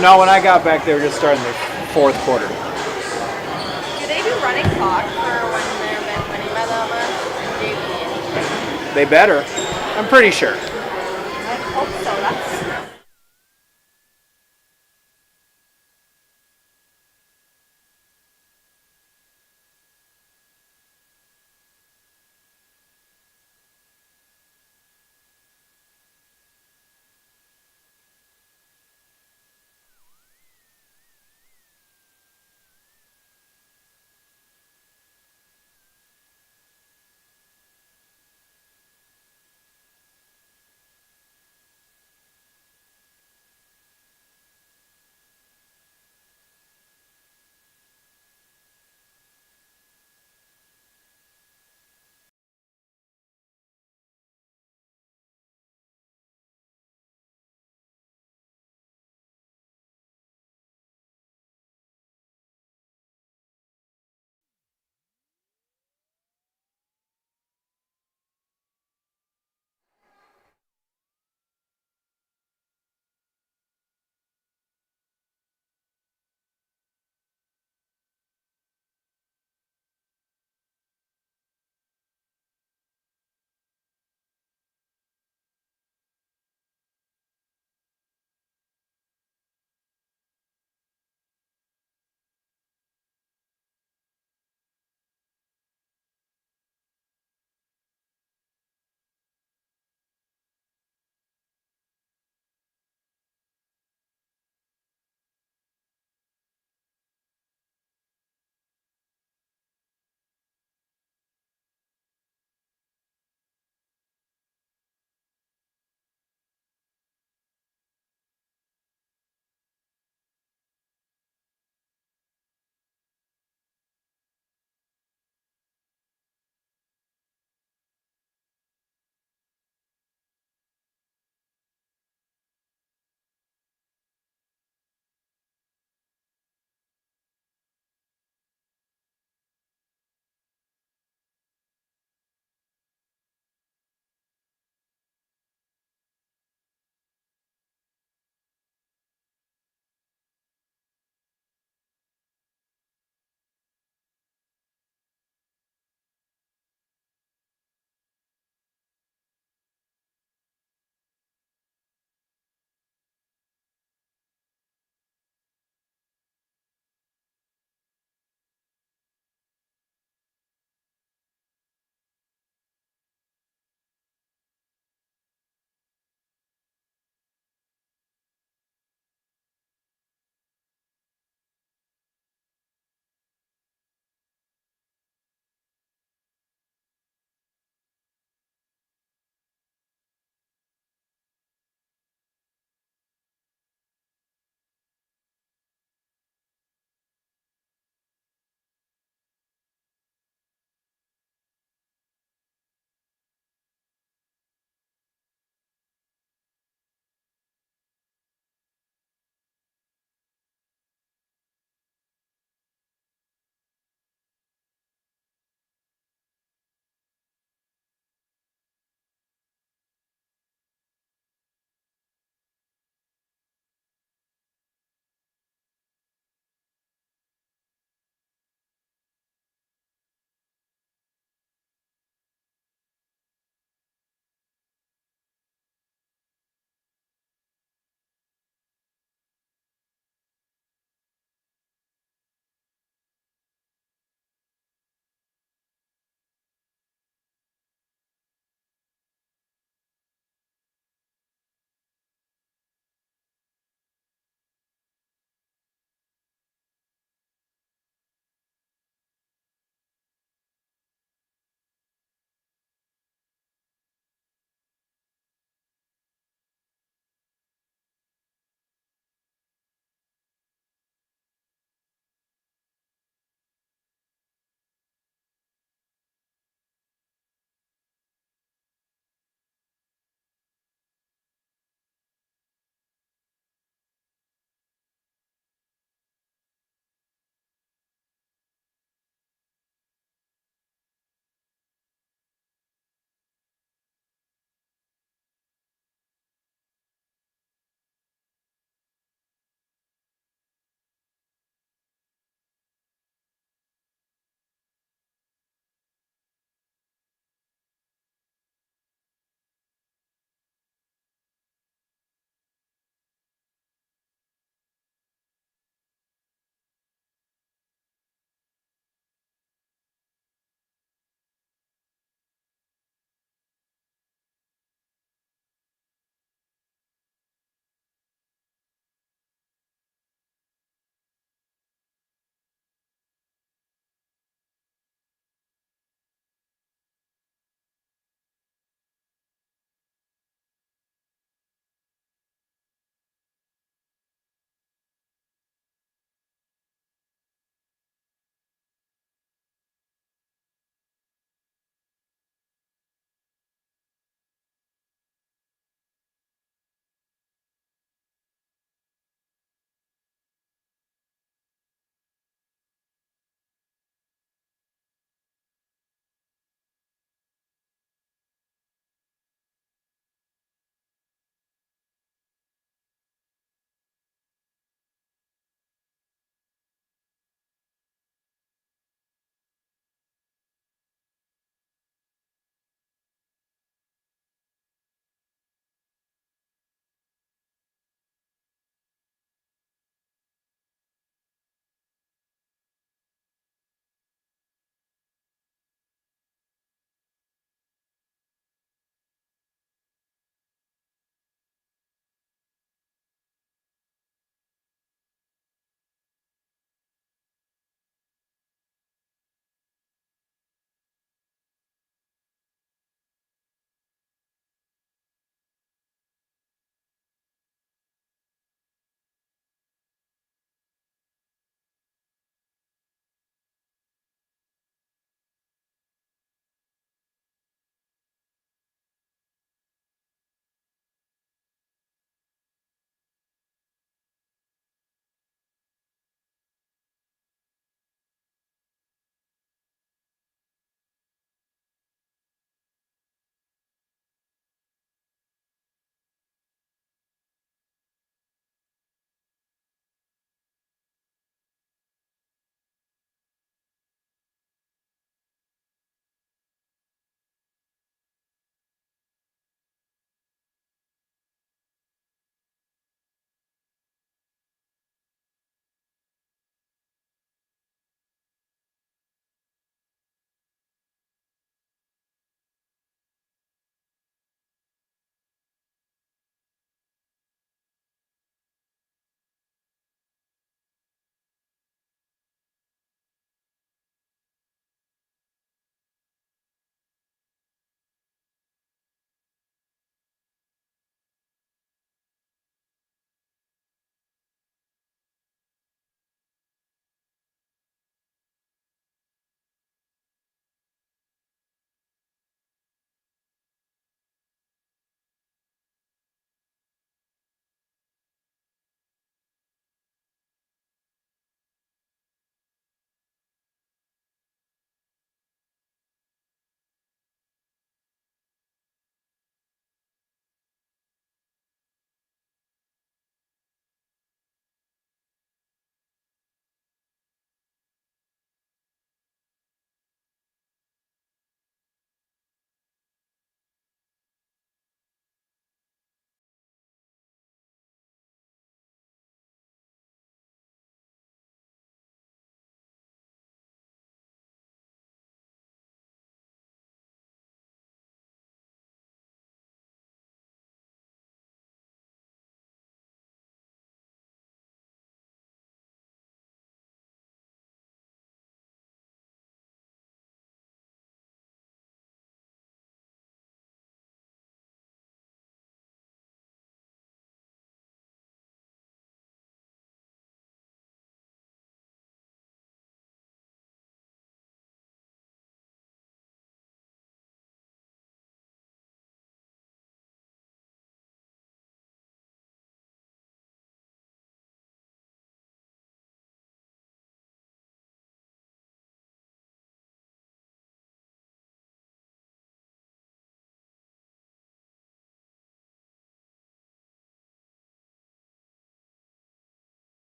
No, when I got back, they were just starting their fourth quarter. Do they do running clock for when they're been winning by that much in JV? They better. I'm pretty sure. I hope so. That's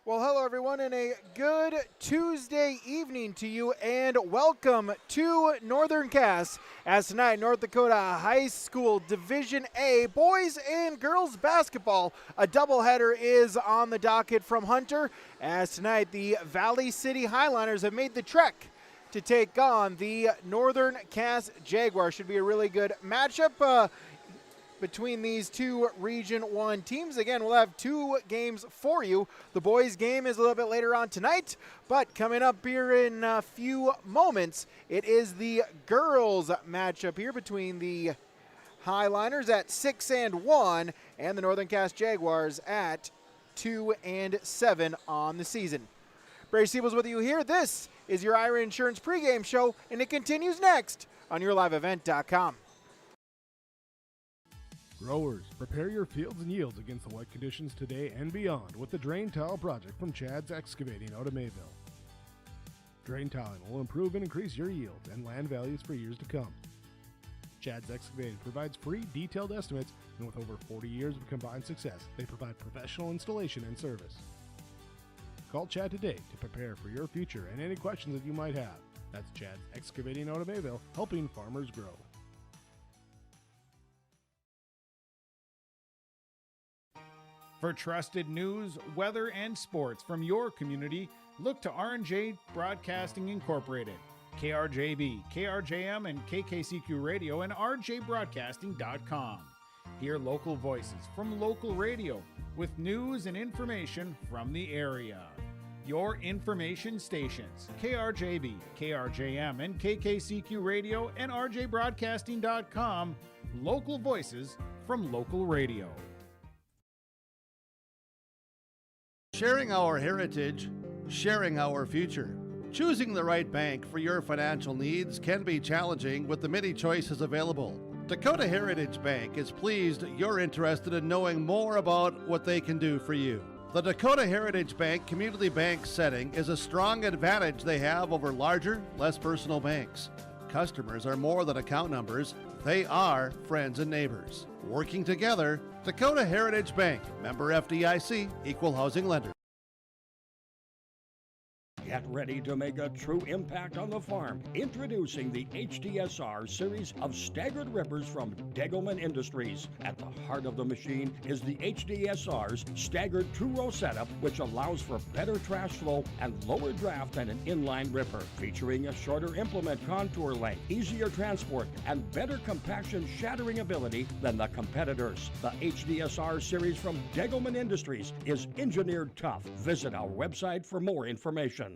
Well, hello everyone, and a good Tuesday evening to you, and welcome to Northern Cast, as tonight North Dakota High School Division A boys and girls basketball, a doubleheader is on the docket from Hunter, as tonight the Valley City Highliners have made the trek to take on the Northern Cast Jaguars. Should be a really good matchup between these two Region 1 teams. Again, we'll have two games for you. The boys' game is a little bit later on tonight, but coming up here in a few moments, it is the girls' matchup here between the Highliners at 6-1 and the Northern Cast Jaguars at 2-7 on the season. Brady Siebel's with you here. This is your Ira Insurance pregame show, and it continues next on YourLiveEvent.com. Growers, prepare your fields and yields against the wet conditions today and beyond with the Drain Tile project from Chad's Excavating out of Mayville. Drain tiling will improve and increase your yields and land values for years to come. Chad's Excavating provides free detailed estimates, and with over 40 years of combined success, they provide professional installation and service. Call Chad today to prepare for your future and any questions that you might have. That's Chad's Excavating out of Mayville, helping farmers grow. For trusted news, weather, and sports from your community, look to R&J Broadcasting Incorporated, KRJB, KRJM, and KKCQ Radio, and rjbroadcasting.com. Hear local voices from local radio with news and information from the area. Your information stations, KRJB, KRJM, and KKCQ Radio, and rjbroadcasting.com. Local voices from local radio. Sharing our heritage, sharing our future. Choosing the right bank for your financial needs can be challenging with the many choices available. Dakota Heritage Bank is pleased you're interested in knowing more about what they can do for you. The Dakota Heritage Bank community bank setting is a strong advantage they have over larger, less personal banks. Customers are more than account numbers, they are friends and neighbors. Working together, Dakota Heritage Bank, member FDIC, equal housing lender. Get ready to make a true impact on the farm. Introducing the HDSR series of staggered rippers from Degelman Industries. At the heart of the machine is the HDSR's staggered two-row setup, which allows for better trash flow and lower draft than an inline ripper. Featuring a shorter implement contour length, easier transport, and better compaction shattering ability than the competitors. The HDSR series from Degelman Industries is engineered tough. Visit our website for more information.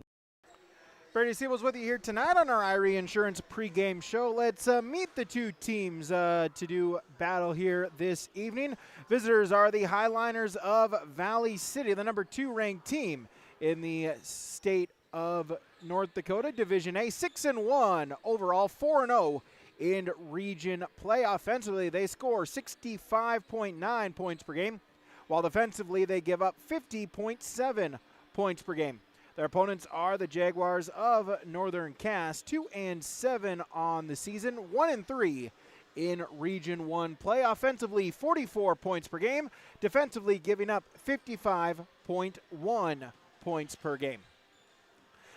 Brady Siebel's with you here tonight on our Irie Insurance pregame show. Let's meet the two teams to do battle here this evening. Visitors are the Highliners of Valley City, the number 2 ranked team in the state of North Dakota, Division A, 6-1 overall, 4-0 in region play. Offensively, they score 65.9 points per game, while defensively they give up 50.7 points per game. Their opponents are the Jaguars of Northern Cast, 2-7 on the season, 1-3 in Region 1 play. Offensively, 44 points per game. Defensively, giving up 55.1 points per game.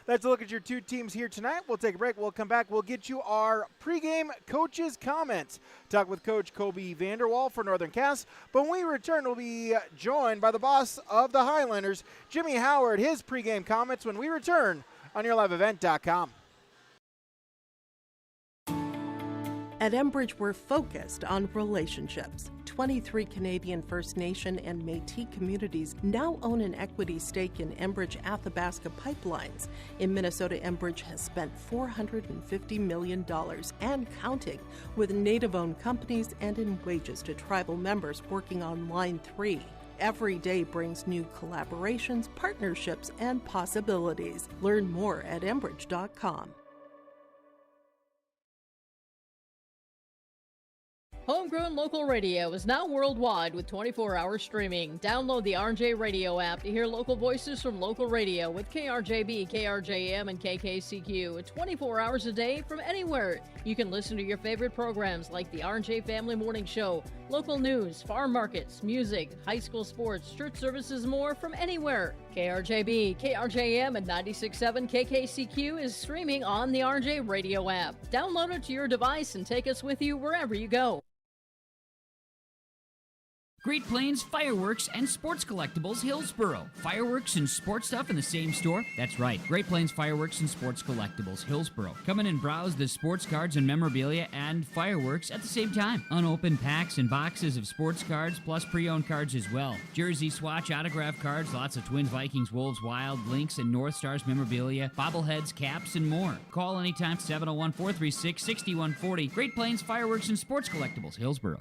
Let's look at your two teams here tonight. We'll take a break. We'll come back. We'll get you our pregame coaches' comments. Talk with Coach Kobe Vanderwall for Northern Cast. But when we return, we'll be joined by the boss of the Highlanders, Jimmy Howard, his pregame comments when we return on YourLiveEvent.com. At Enbridge, we're focused on relationships. 23 Canadian First Nation and Métis communities now own an equity stake in Enbridge Athabasca Pipelines. In Minnesota, Enbridge has spent $450 million and counting, with Native-owned companies and in wages to tribal members working on Line 3. Every day brings new collaborations, partnerships, and possibilities. Learn more at Enbridge.com. Homegrown local radio is now worldwide with 24-hour streaming. Download the RJ Radio app to hear local voices from local radio with KRJB, KRJM, and KKCQ 24 hours a day from anywhere. You can listen to your favorite programs like the RJ Family Morning Show, local news, farm markets, music, high school sports, church services, more from anywhere. KRJB, KRJM, and 96.7 KKCQ is streaming on the RJ Radio app. Download it to your device and take us with you wherever you go. Great Plains Fireworks and Sports Collectibles, Hillsboro. Fireworks and sports stuff in the same store? That's right. Great Plains Fireworks and Sports Collectibles, Hillsboro. Come in and browse the sports cards and memorabilia and fireworks at the same time. Unopened packs and boxes of sports cards, plus pre-owned cards as well. Jersey, swatch, autograph cards, lots of Twins, Vikings, Wolves, Wild, Lynx, and North Stars memorabilia, bobbleheads, caps, and more. Call anytime, 701-436-6140. Great Plains Fireworks and Sports Collectibles, Hillsboro.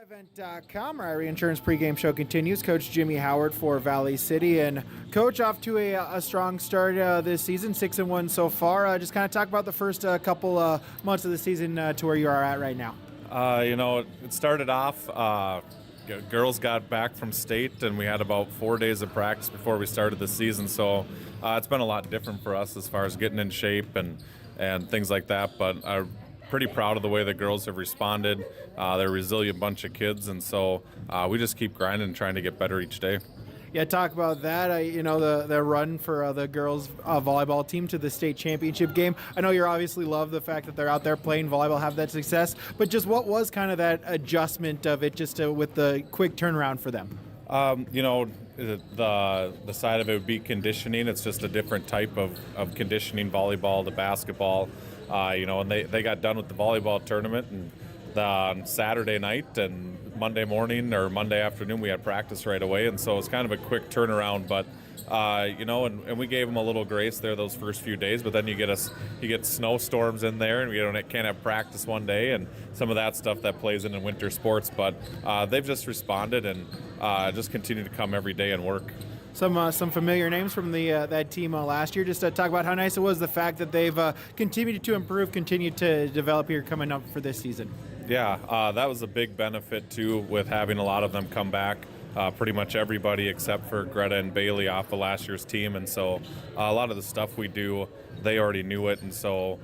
Event.com. Our insurance pregame show continues. Coach Jimmy Howard for Valley City, and Coach, off to a strong start this season, 6-1 so far. Just kind of talk about the first couple months of the season to where you are at right now. It started off. Girls got back from state, and we had about 4 days of practice before we started the season. So it's been a lot different for us as far as getting in shape and things like that. But pretty proud of the way the girls have responded. They're a resilient bunch of kids, and so we just keep grinding and trying to get better each day. Yeah, talk about that. The run for the girls volleyball team to the state championship game. I know you obviously love the fact that they're out there playing volleyball, have that success, but just what was kind of that adjustment of it with the quick turnaround for them? The side of it would be conditioning. It's just a different type of conditioning, volleyball to basketball. And they got done with the volleyball tournament and on Saturday night, and Monday morning or Monday afternoon we had practice right away, and so it was kind of a quick turnaround. But and we gave them a little grace there those first few days. But then you get snowstorms in there, and can't have practice one day, and some of that stuff that plays in winter sports. But they've just responded and just continue to come every day and work. Some familiar names from that team last year. Just to talk about how nice it was, the fact that they've continued to improve, continued to develop here coming up for this season. Yeah, that was a big benefit too, with having a lot of them come back. Pretty much everybody except for Greta and Bailey off of last year's team, and so a lot of the stuff we do, they already knew it, and so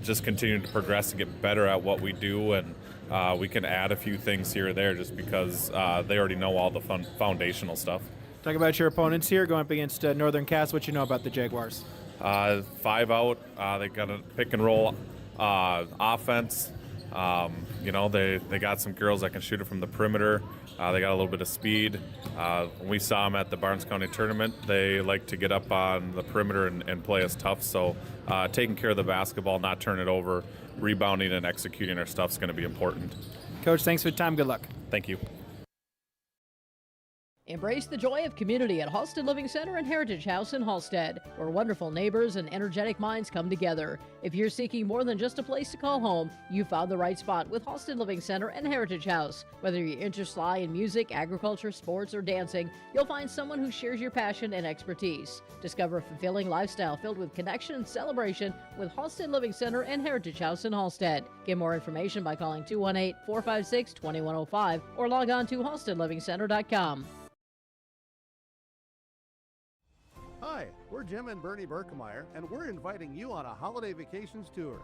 just continue to progress and get better at what we do, and we can add a few things here or there just because they already know all the foundational stuff. Talk about your opponents here going up against Northern Cass. What you know about the Jaguars? 5 out. They got a pick and roll offense. They got some girls that can shoot it from the perimeter. They got a little bit of speed. When we saw them at the Barnes County tournament, they like to get up on the perimeter and play us tough. So taking care of the basketball, not turn it over, rebounding and executing our stuff is going to be important. Coach, thanks for the time. Good luck. Thank you. Embrace the joy of community at Halstead Living Center and Heritage House in Halstead, where wonderful neighbors and energetic minds come together. If you're seeking more than just a place to call home, you found the right spot with Halstead Living Center and Heritage House. Whether your interests lie in music, agriculture, sports, or dancing, you'll find someone who shares your passion and expertise. Discover a fulfilling lifestyle filled with connection and celebration with Halstead Living Center and Heritage House in Halstead. Get more information by calling 218-456-2105 or log on to halsteadlivingcenter.com. Hi, we're Jim and Bernie Berkemeyer, and we're inviting you on a holiday vacations tour.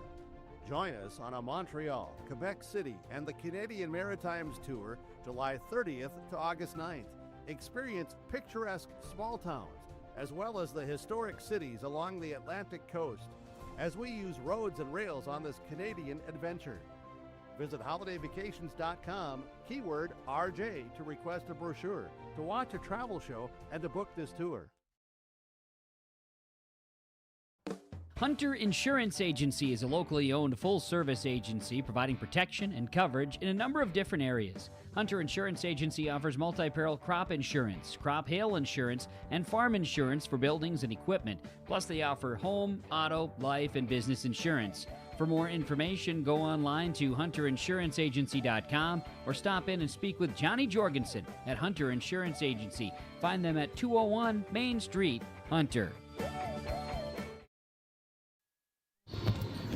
Join us on a Montreal, Quebec City, and the Canadian Maritimes tour, July 30th to August 9th. Experience picturesque small towns, as well as the historic cities along the Atlantic coast, as we use roads and rails on this Canadian adventure. Visit holidayvacations.com, keyword RJ, to request a brochure, to watch a travel show, and to book this tour. Hunter Insurance Agency is a locally owned full-service agency providing protection and coverage in a number of different areas. Hunter Insurance Agency offers multi-peril crop insurance, crop hail insurance, and farm insurance for buildings and equipment. Plus, they offer home, auto, life, and business insurance. For more information, go online to hunterinsuranceagency.com or stop in and speak with Johnny Jorgensen at Hunter Insurance Agency. Find them at 201 Main Street, Hunter.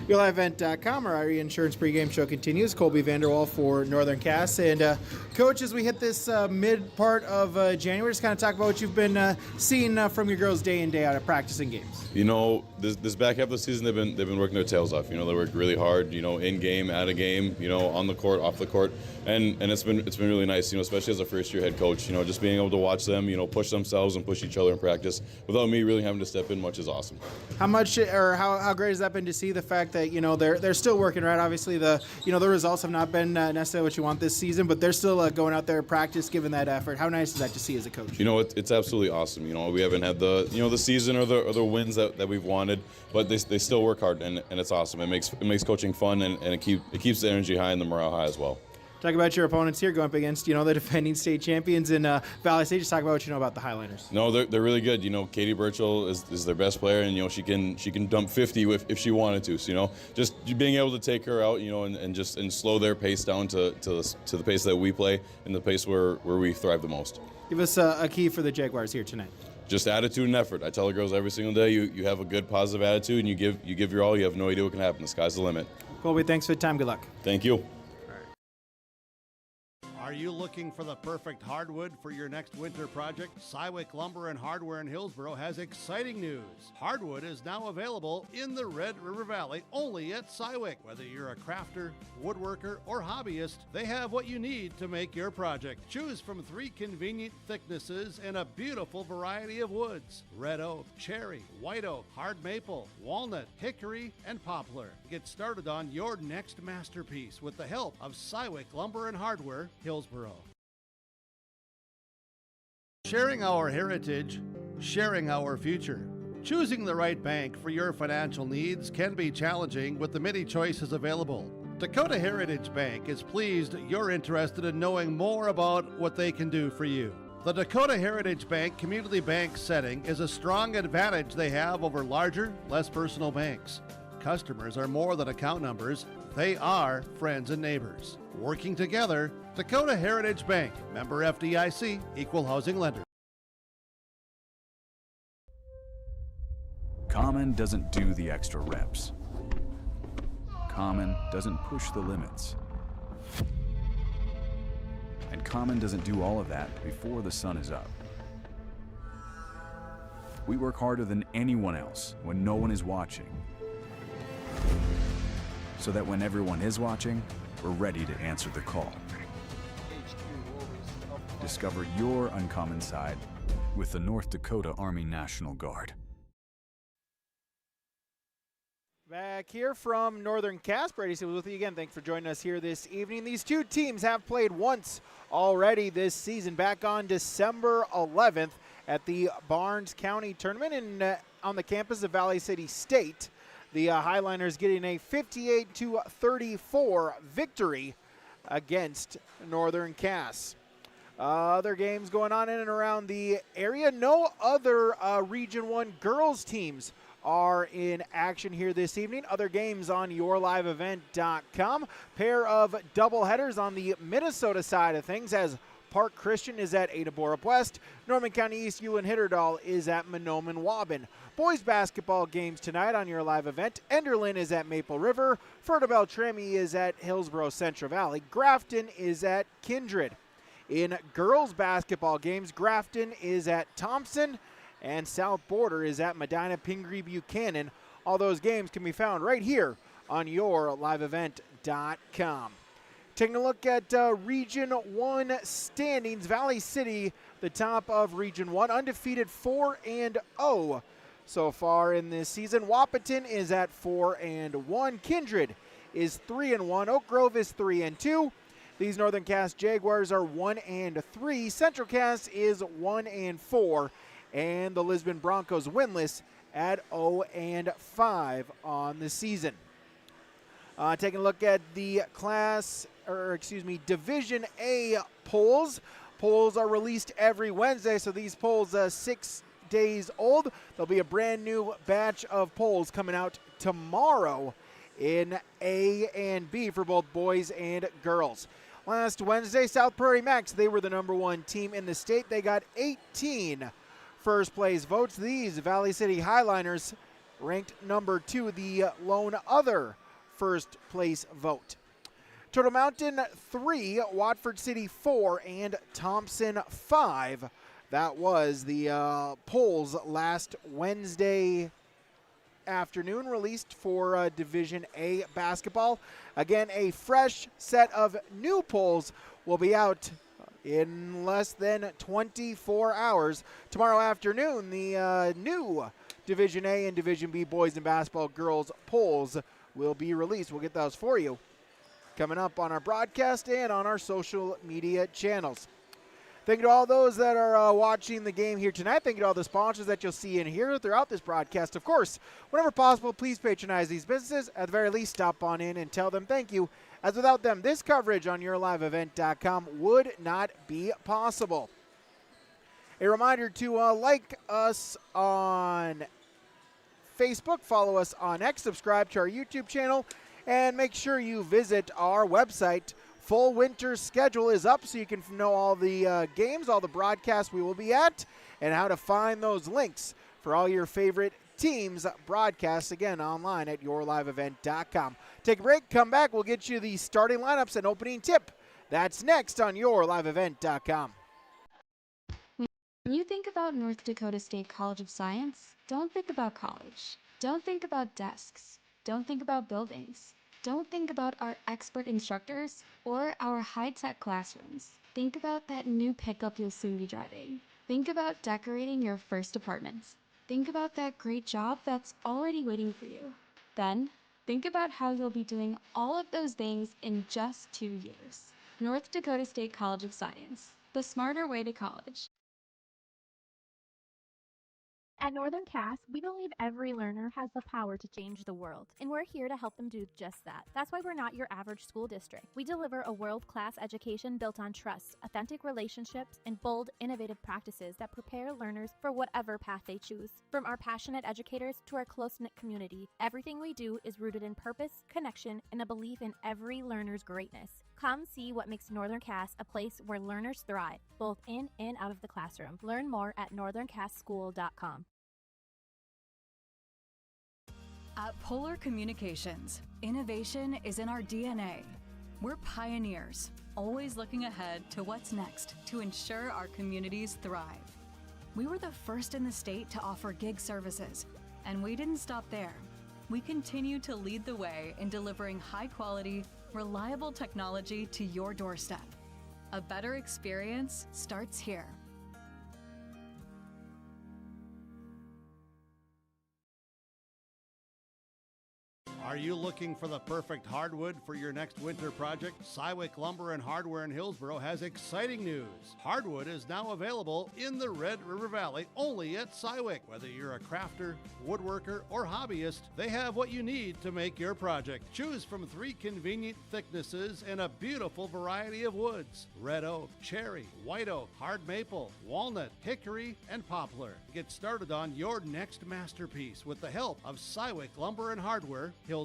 YourLiveEvent.com, our IRE Insurance pregame show continues. Colby Vanderwall for Northern Cass. And, Coach, as we hit this mid part of January, just kind of talk about what you've been seeing from your girls day in, day out at practice and games. You know, this back half of the season, they've been working their tails off. You know, they work really hard, you know, in game, out of game, you know, on the court, off the court. And it's been really nice, you know, especially as a first-year head coach, you know, just being able to watch them, you know, push themselves and push each other in practice without me really having to step in much is awesome. How much or how great has that been to see the fact that, you know, they're still working, right? Obviously the results have not been necessarily what you want this season, but they're still going out there practice, giving that effort. How nice is that to see as a coach? You know, it's absolutely awesome. You know, we haven't had the season or the wins that we've wanted, but they still work hard, and it's awesome. It makes coaching fun, and it keeps the energy high and the morale high as well. Talk about your opponents here going up against, the defending state champions in Valley State. Just talk about what you know about the Highliners. No, they're really good. You know, Katie Birchall is their best player, and, you know, she can dump 50 if she wanted to. So, you know, just being able to take her out, you know, and slow their pace down to the pace that we play and the pace where we thrive the most. Give us a key for the Jaguars here tonight. Just attitude and effort. I tell the girls every single day, you have a good positive attitude and you give your all. You have no idea what can happen. The sky's the limit. Colby, thanks for the time. Good luck. Thank you. Are you looking for the perfect hardwood for your next winter project? Cywick Lumber and Hardware in Hillsboro has exciting news. Hardwood is now available in the Red River Valley only at Cywick. Whether you're a crafter, woodworker, or hobbyist, they have what you need to make your project. Choose from 3 convenient thicknesses and a beautiful variety of woods: red oak, cherry, white oak, hard maple, walnut, hickory, and poplar. Get started on your next masterpiece with the help of Cywick Lumber and Hardware, Hillsboro. Sharing our heritage, sharing our future. Choosing the right bank for your financial needs can be challenging with the many choices available. Dakota Heritage Bank is pleased you're interested in knowing more about what they can do for you. The Dakota Heritage Bank community bank setting is a strong advantage they have over larger, less personal banks. Customers are more than account numbers, they are friends and neighbors. Working together, Dakota Heritage Bank, member FDIC, equal housing lender. Common doesn't do the extra reps. Common doesn't push the limits. And Common doesn't do all of that before the sun is up. We work harder than anyone else when no one is watching, so that when everyone is watching, we're ready to answer the call. Discover your uncommon side with the North Dakota Army National Guard. Back here from Northern Cass, Brady Seals with you again. Thanks for joining us here this evening. These two teams have played once already this season, back on December 11th at the Barnes County Tournament on the campus of Valley City State. The Highliners getting a 58-34 victory against Northern Cass. Other games going on in and around the area. No other Region 1 girls teams are in action here this evening. Other games on YourLiveEvent.com. Pair of doubleheaders on the Minnesota side of things as Park Christian is at Ada Borup West. Norman County East Ewan Hitterdal is at Mahnomen Waubun. Boys basketball games tonight on your live event. Enderlin is at Maple River. Ferta Beltrami is at Hillsboro Central Valley. Grafton is at Kindred. In girls basketball games, Grafton is at Thompson and South Border is at Medina Pingree Buchanan. All those games can be found right here on YourLiveEvent.com. Taking a look at Region 1 standings, Valley City, the top of Region 1, undefeated 4-0 so far in this season. Wahpeton is at 4-1. Kindred is 3-1. Oak Grove is 3-2. These Northern Cass Jaguars are 1-3. Central Cass is 1-4. And the Lisbon Broncos winless at 0-5 on the season. Taking a look at the Division A polls. Polls are released every Wednesday, so these polls 6 days old. There'll be a brand new batch of polls coming out tomorrow in A and B for both boys and girls. Last Wednesday, South Prairie Max, they were the number 1 team in the state. They got 18 first place votes. These Valley City Highliners ranked number 2, the lone other first place vote. Turtle Mountain 3, Watford City 4, and Thompson 5. That was the polls last Wednesday afternoon, released for Division A basketball. Again, a fresh set of new polls will be out in less than 24 hours. Tomorrow afternoon, the new Division A and Division B boys and basketball girls polls will be released. We'll get those for you coming up on our broadcast and on our social media channels. Thank you to all those that are watching the game here tonight. Thank you to all the sponsors that you'll see in here throughout this broadcast. Of course, whenever possible, please patronize these businesses. At the very least, stop on in and tell them thank you, as without them, this coverage on yourliveevent.com would not be possible. A reminder to like us on Facebook, follow us on X, subscribe to our YouTube channel, and make sure you visit our website. Full winter schedule is up, so you can know all the games, all the broadcasts we will be at, and how to find those links for all your favorite teams' broadcasts, again, online at yourliveevent.com. Take a break, come back, we'll get you the starting lineups and opening tip. That's next on yourliveevent.com. When you think about North Dakota State College of Science, don't think about college. Don't think about desks. Don't think about buildings. Don't think about our expert instructors or our high-tech classrooms. Think about that new pickup you'll soon be driving. Think about decorating your first apartments. Think about that great job that's already waiting for you. Then, think about how you'll be doing all of those things in just 2 years. North Dakota State College of Science, the smarter way to college. At Northern Cass, we believe every learner has the power to change the world, and we're here to help them do just that. That's why we're not your average school district. We deliver a world-class education built on trust, authentic relationships, and bold, innovative practices that prepare learners for whatever path they choose. From our passionate educators to our close-knit community, everything we do is rooted in purpose, connection, and a belief in every learner's greatness. Come see what makes Northern Cass a place where learners thrive, both in and out of the classroom. Learn more at northerncasschool.com. At Polar Communications, innovation is in our DNA. We're pioneers, always looking ahead to what's next to ensure our communities thrive. We were the first in the state to offer gig services, and we didn't stop there. We continue to lead the way in delivering high-quality, reliable technology to your doorstep. A better experience starts here. Are you looking for the perfect hardwood for your next winter project? Cywick Lumber and Hardware in Hillsboro has exciting news. Hardwood is now available in the Red River Valley only at Cywick. Whether you're a crafter, woodworker, or hobbyist, they have what you need to make your project. Choose from 3 convenient thicknesses and a beautiful variety of woods: red oak, cherry, white oak, hard maple, walnut, hickory, and poplar. Get started on your next masterpiece with the help of Cywick Lumber and Hardware, Hillsboro.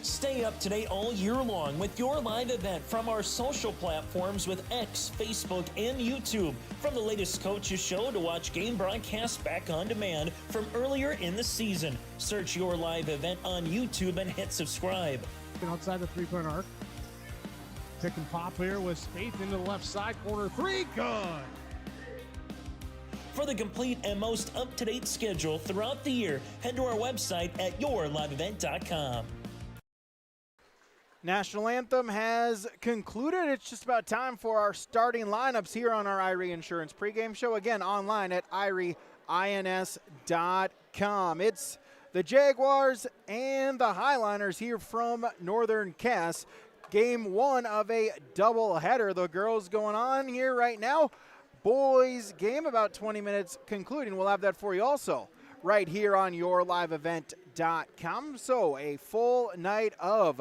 Stay up to date all year long with your live event from our social platforms with X, Facebook, and YouTube. From the latest coaches show to watch game broadcasts back on demand from earlier in the season. Search your live event on YouTube and hit subscribe. Outside the three-point arc. Pick and pop here with Spaeth into the left side corner. 3, good. For the complete and most up-to-date schedule throughout the year, head to our website at yourliveevent.com. National Anthem has concluded. It's just about time for our starting lineups here on our Irie Insurance pregame show. Again, online at irieins.com. It's the Jaguars and the Highliners here from Northern Cass. Game 1 of a doubleheader. The girls going on here right now. Boys game about 20 minutes concluding. We'll have that for you also right here on yourliveevent.com. So a full night of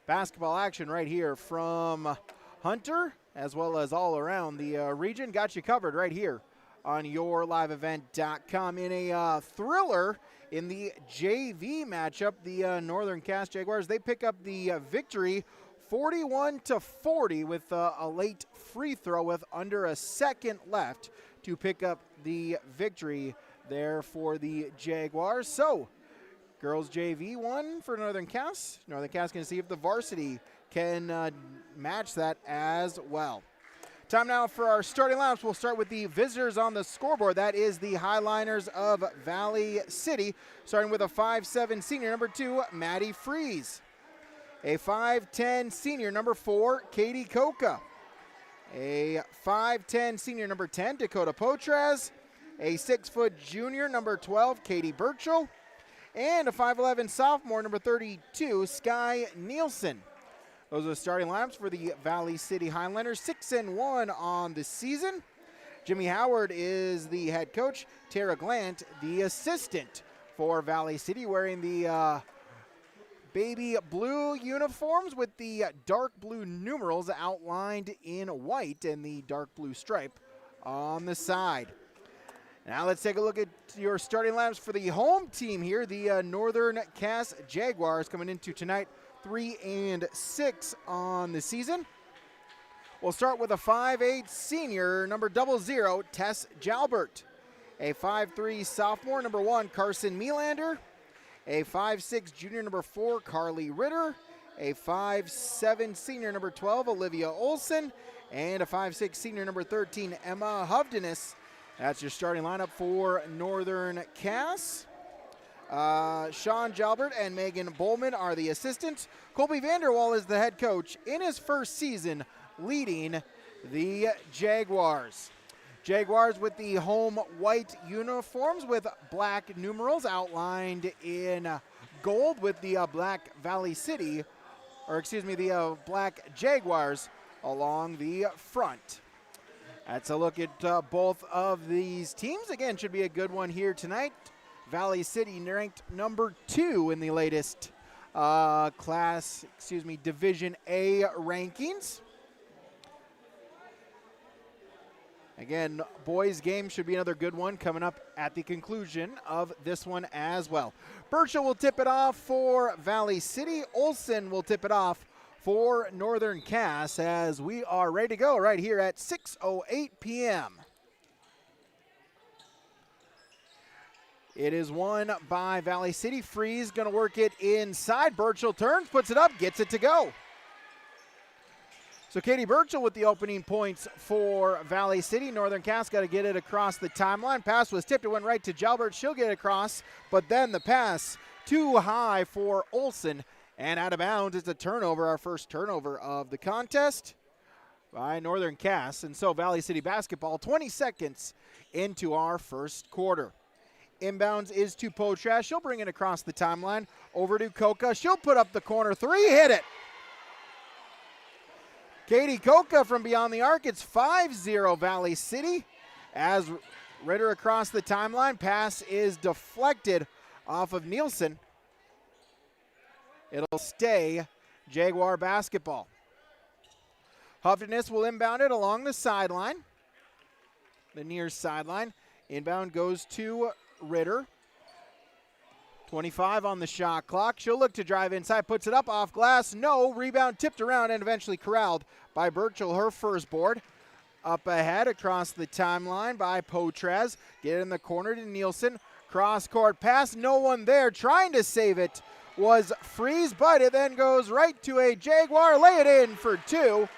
basketball action right here from Hunter as well as all around the region. Got you covered right here on yourliveevent.com in a thriller in the JV matchup. The Northern Cass Jaguars, they pick up the victory 41-40 with a late free throw with under a second left to pick up the victory there for the Jaguars. So, girls JV won for Northern Cass. Northern Cass going to see if the varsity can match that as well. Time now for our starting lineups. We'll start with the visitors on the scoreboard. That is the Highliners of Valley City, starting with a 5'7" senior, number 2, Maddie Freeze. A 5'10" senior, number 4, Katie Koka. A 5'10" senior, number 10, Dakota Potras. A 6-foot junior, number 12, Katie Burchell. And a 5'11" sophomore, number 32, Sky Nielsen. Those are the starting lineups for the Valley City Highlanders. 6-1 on the season. Jimmy Howard is the head coach. Tara Glant, the assistant for Valley City, wearing the baby blue uniforms with the dark blue numerals outlined in white and the dark blue stripe on the side. Now let's take a look at your starting lineups for the home team here, the Northern Cass Jaguars, coming into tonight 3-6 on the season. We'll start with a 5'8" senior, number 00, Tess Jalbert. A 5'3" sophomore, number 1, Carson Melander. A 5'6" junior, number 4, Carly Ritter. A 5'7" senior, number 12, Olivia Olson. And a 5'6" senior, number 13, Emma Hovdenis. That's your starting lineup for Northern Cass. Sean Jalbert and Megan Bowman are the assistants. Colby Vanderwall is the head coach in his first season leading the Jaguars. Jaguars with the home white uniforms with black numerals outlined in gold with the black Valley City, the black Jaguars along the front. That's a look at both of these teams. Again, should be a good one here tonight. Valley City ranked number 2 in the latest Division A rankings. Again, boys game should be another good one coming up at the conclusion of this one as well. Burchell will tip it off for Valley City. Olson will tip it off for Northern Cass as we are ready to go right here at 6:08 p.m. It is won by Valley City. Freeze going to work it inside. Burchell turns, puts it up, gets it to go. So Katie Burchell with the opening points for Valley City. Northern Cass got to get it across the timeline. Pass was tipped. It went right to Jalbert. She'll get it across, but then the pass too high for Olson. And out of bounds, it's a turnover, our first turnover of the contest by Northern Cass. And so Valley City basketball 20 seconds into our first quarter. Inbounds is to Potras. She'll bring it across the timeline. Over to Koka. She'll put up the corner 3, hit it. Katie Koka from beyond the arc. It's 5-0 Valley City. As Ritter across the timeline. Pass is deflected off of Nielsen. It'll stay Jaguar basketball. Hovdenis will inbound it along the sideline. The near sideline. Inbound goes to Ritter. 25 on the shot clock. She'll look to drive inside, puts it up off glass. No, rebound tipped around and eventually corralled by Burchell, her first board. Up ahead across the timeline by Potras. Get in the corner to Nielsen. Cross court pass, no one there. Trying to save it was Freeze, but it then goes right to a Jaguar. Lay it in for 2.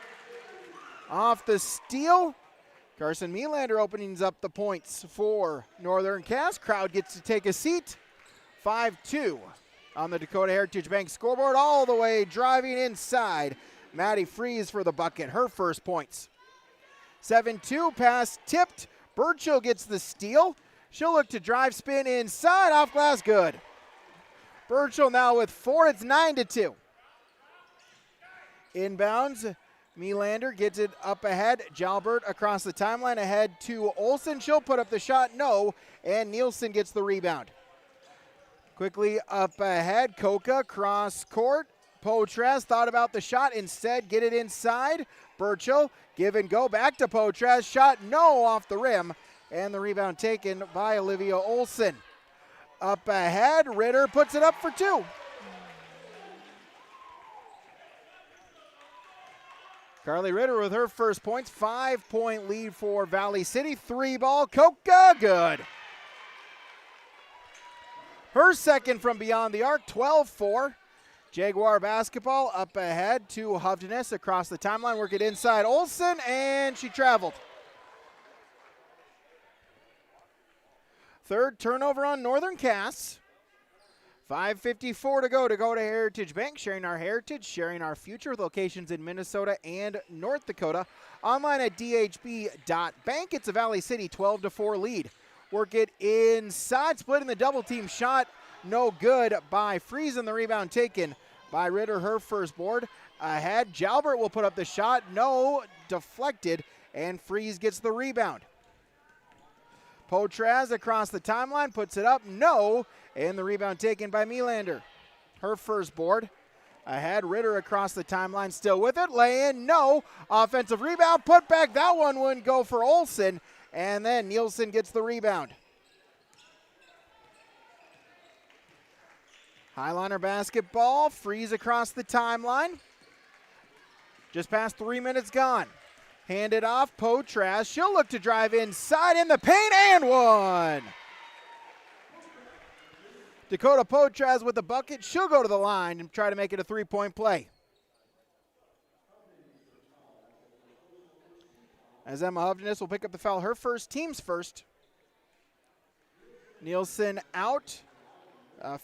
Off the steal. Carson Melander opens up the points for Northern Cass. Crowd gets to take a seat. 5-2 on the Dakota Heritage Bank scoreboard, all the way driving inside. Maddie Freeze for the bucket, her first points. 7-2 pass tipped. Burchell gets the steal. She'll look to drive, spin inside, off glass, good. Burchell now with 4, it's 9-2. Inbounds. Melander gets it up ahead. Jalbert across the timeline ahead to Olson. She'll put up the shot, no, and Nielsen gets the rebound. Quickly up ahead, Koka cross court. Potras thought about the shot, instead get it inside. Burchell, give and go back to Potras. Shot, no, off the rim, and the rebound taken by Olivia Olson. Up ahead, Ritter puts it up for 2. Carly Ritter with her first points. 5-point lead for Valley City. 3 ball. Koka, good. her second from beyond the arc, 12-4. Jaguar basketball up ahead to Hovdenes across the timeline. Work it inside Olsen, and she traveled. Third turnover on Northern Cass. 5:54 to go. Dakota Heritage Bank, sharing our heritage, sharing our future, with locations in Minnesota and North Dakota. Online at dhb.bank. It's a Valley City 12-4 lead. Work it inside, splitting the double team shot. No good by Freeze, and the rebound taken by Ritter, her first board. Ahead, Jalbert will put up the shot. No, deflected, and Freeze gets the rebound. Potraz across the timeline, puts it up. No, and the rebound taken by Melander. Her first board. Ahead, Ritter across the timeline, still with it. Lay in, no. Offensive rebound, put back. That one wouldn't go for Olsen, and then Nielsen gets the rebound. Highliner basketball, Freeze across the timeline. Just past 3 minutes gone. Hand it off, Potraz. She'll look to drive inside in the paint, and one. Dakota Potraz with the bucket. She'll go to the line and try to make it a three-point play. As Emma Hovdenes will pick up the foul, her first, team's first. Nielsen out.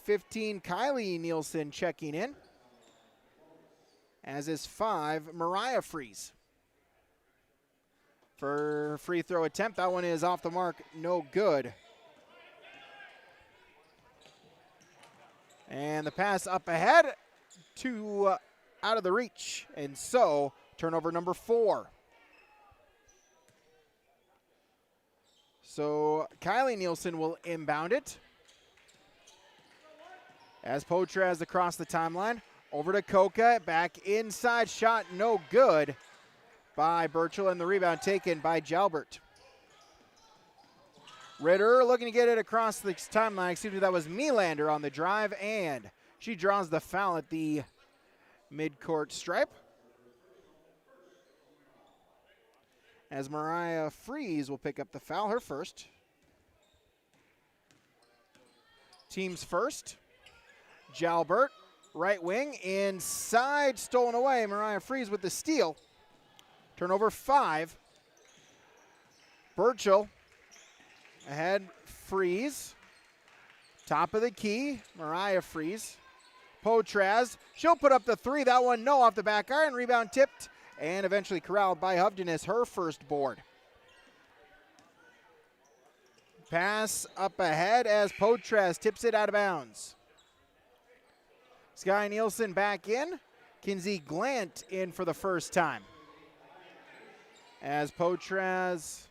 15, Kylie Nielsen checking in. As is 5, Mariah Freeze. For free throw attempt, that one is off the mark, no good. And the pass up ahead to out of the reach. And so, turnover number 4. So, Kylie Nielsen will inbound it. As Potraz across the timeline. Over to Coca, back inside, shot no good by Burchell, and the rebound taken by Jalbert. Ritter looking to get it across the timeline. Excuse me, that was Melander on the drive, and she draws the foul at the midcourt stripe. As Mariah Freeze will pick up the foul, her first. Team's first. Jalbert, right wing, inside, stolen away. Mariah Freeze with the steal. Turnover 5. Burchell ahead, Freeze. Top of the key, Mariah Freeze. Potraz, she'll put up the 3. That one no, off the back iron. Rebound tipped and eventually corralled by Hovdenes, her first board. Pass up ahead as Potraz tips it out of bounds. Sky Nielsen back in. Kinsey Glant in for the first time. As Potraz,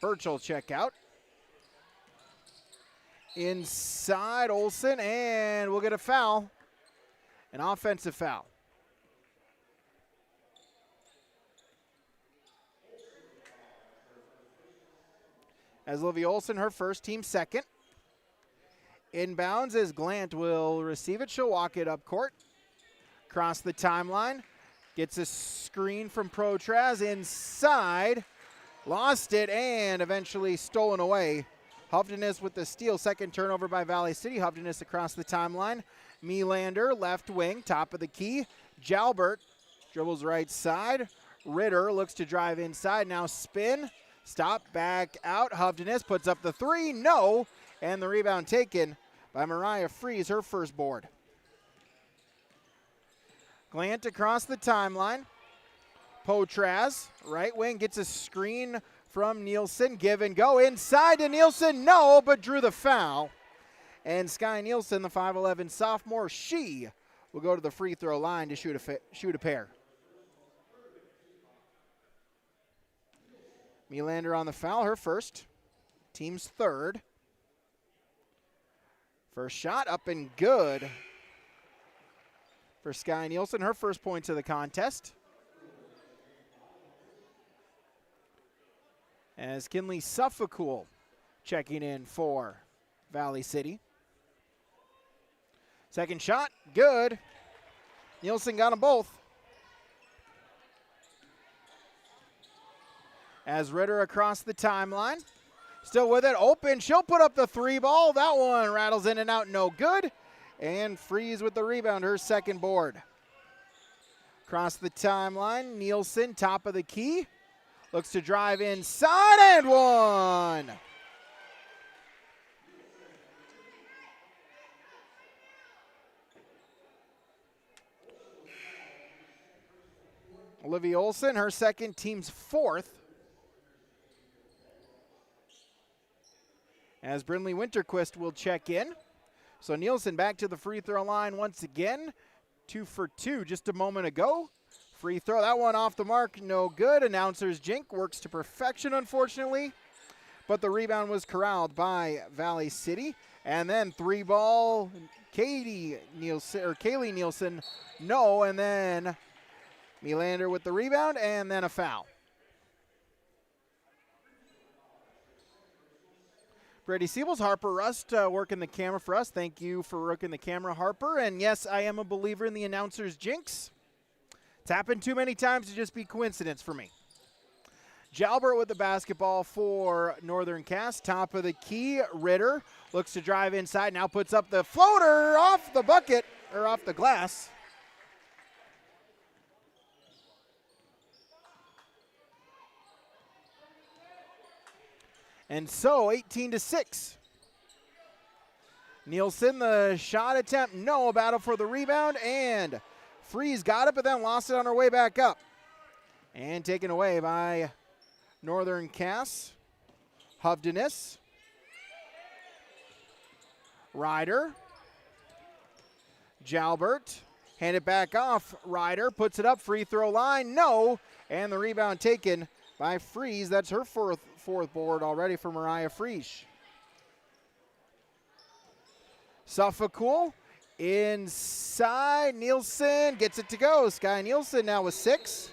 Burchell check out. Inside Olsen, and we'll get a foul. An offensive foul. As Olivia Olsen, her first, team second. Inbounds as Glant will receive it. She'll walk it up court. Across the timeline. Gets a screen from Potraz inside. Lost it and eventually stolen away. Hovdenes with the steal. Second turnover by Valley City. Hovdenes across the timeline. Melander, left wing, top of the key. Jalbert dribbles right side. Ritter looks to drive inside. Now spin. Stop, back out. Hovdenes puts up the 3. No. And the rebound taken by Mariah Freeze, her first board. Glant across the timeline. Potraz, right wing, gets a screen from Nielsen. Give and go inside to Nielsen. No, but drew the foul. And Sky Nielsen, the 5'11 sophomore, she will go to the free throw line to shoot a pair. Melander on the foul, her first. Team's third. First shot up and good for Sky Nielsen, her first points of the contest. As Kinley Suffolcool checking in for Valley City. Second shot, good. Nielsen got them both. As Ritter across the timeline. Still with it, open. She'll put up the 3 ball. That one rattles in and out, no good. And Freeze with the rebound, her second board. Across the timeline, Nielsen, top of the key. Looks to drive inside and one. Olivia Olson, her second, team's fourth. As Brinley Winterquist will check in. So Nielsen back to the free throw line once again. 2 for 2 just a moment ago. Free throw, that one off the mark, no good. Announcer's jink works to perfection, unfortunately. But the rebound was corralled by Valley City. And then 3 ball, Kaylee Nielsen, no. And then Melander with the rebound, and then a foul. Brady Siebels, Harper Rust working the camera for us. Thank you for working the camera, Harper. And yes, I am a believer in the announcer's jinx. It's happened too many times to just be coincidence for me. Jalbert with the basketball for Northern Cass. Top of the key, Ritter looks to drive inside, now puts up the floater off the bucket, or off the glass. And so 18-6. Nielsen, the shot attempt, no. Battle for the rebound, and Freeze got it, but then lost it on her way back up. And taken away by Northern Cass. Hovdenis. Ryder. Jalbert. Hand it back off. Ryder puts it up, free throw line, no. And the rebound taken by Freeze. That's her fourth board already for Mariah Freeze. Suffolk inside. Nielsen gets it to go. Sky Nielsen now with 6.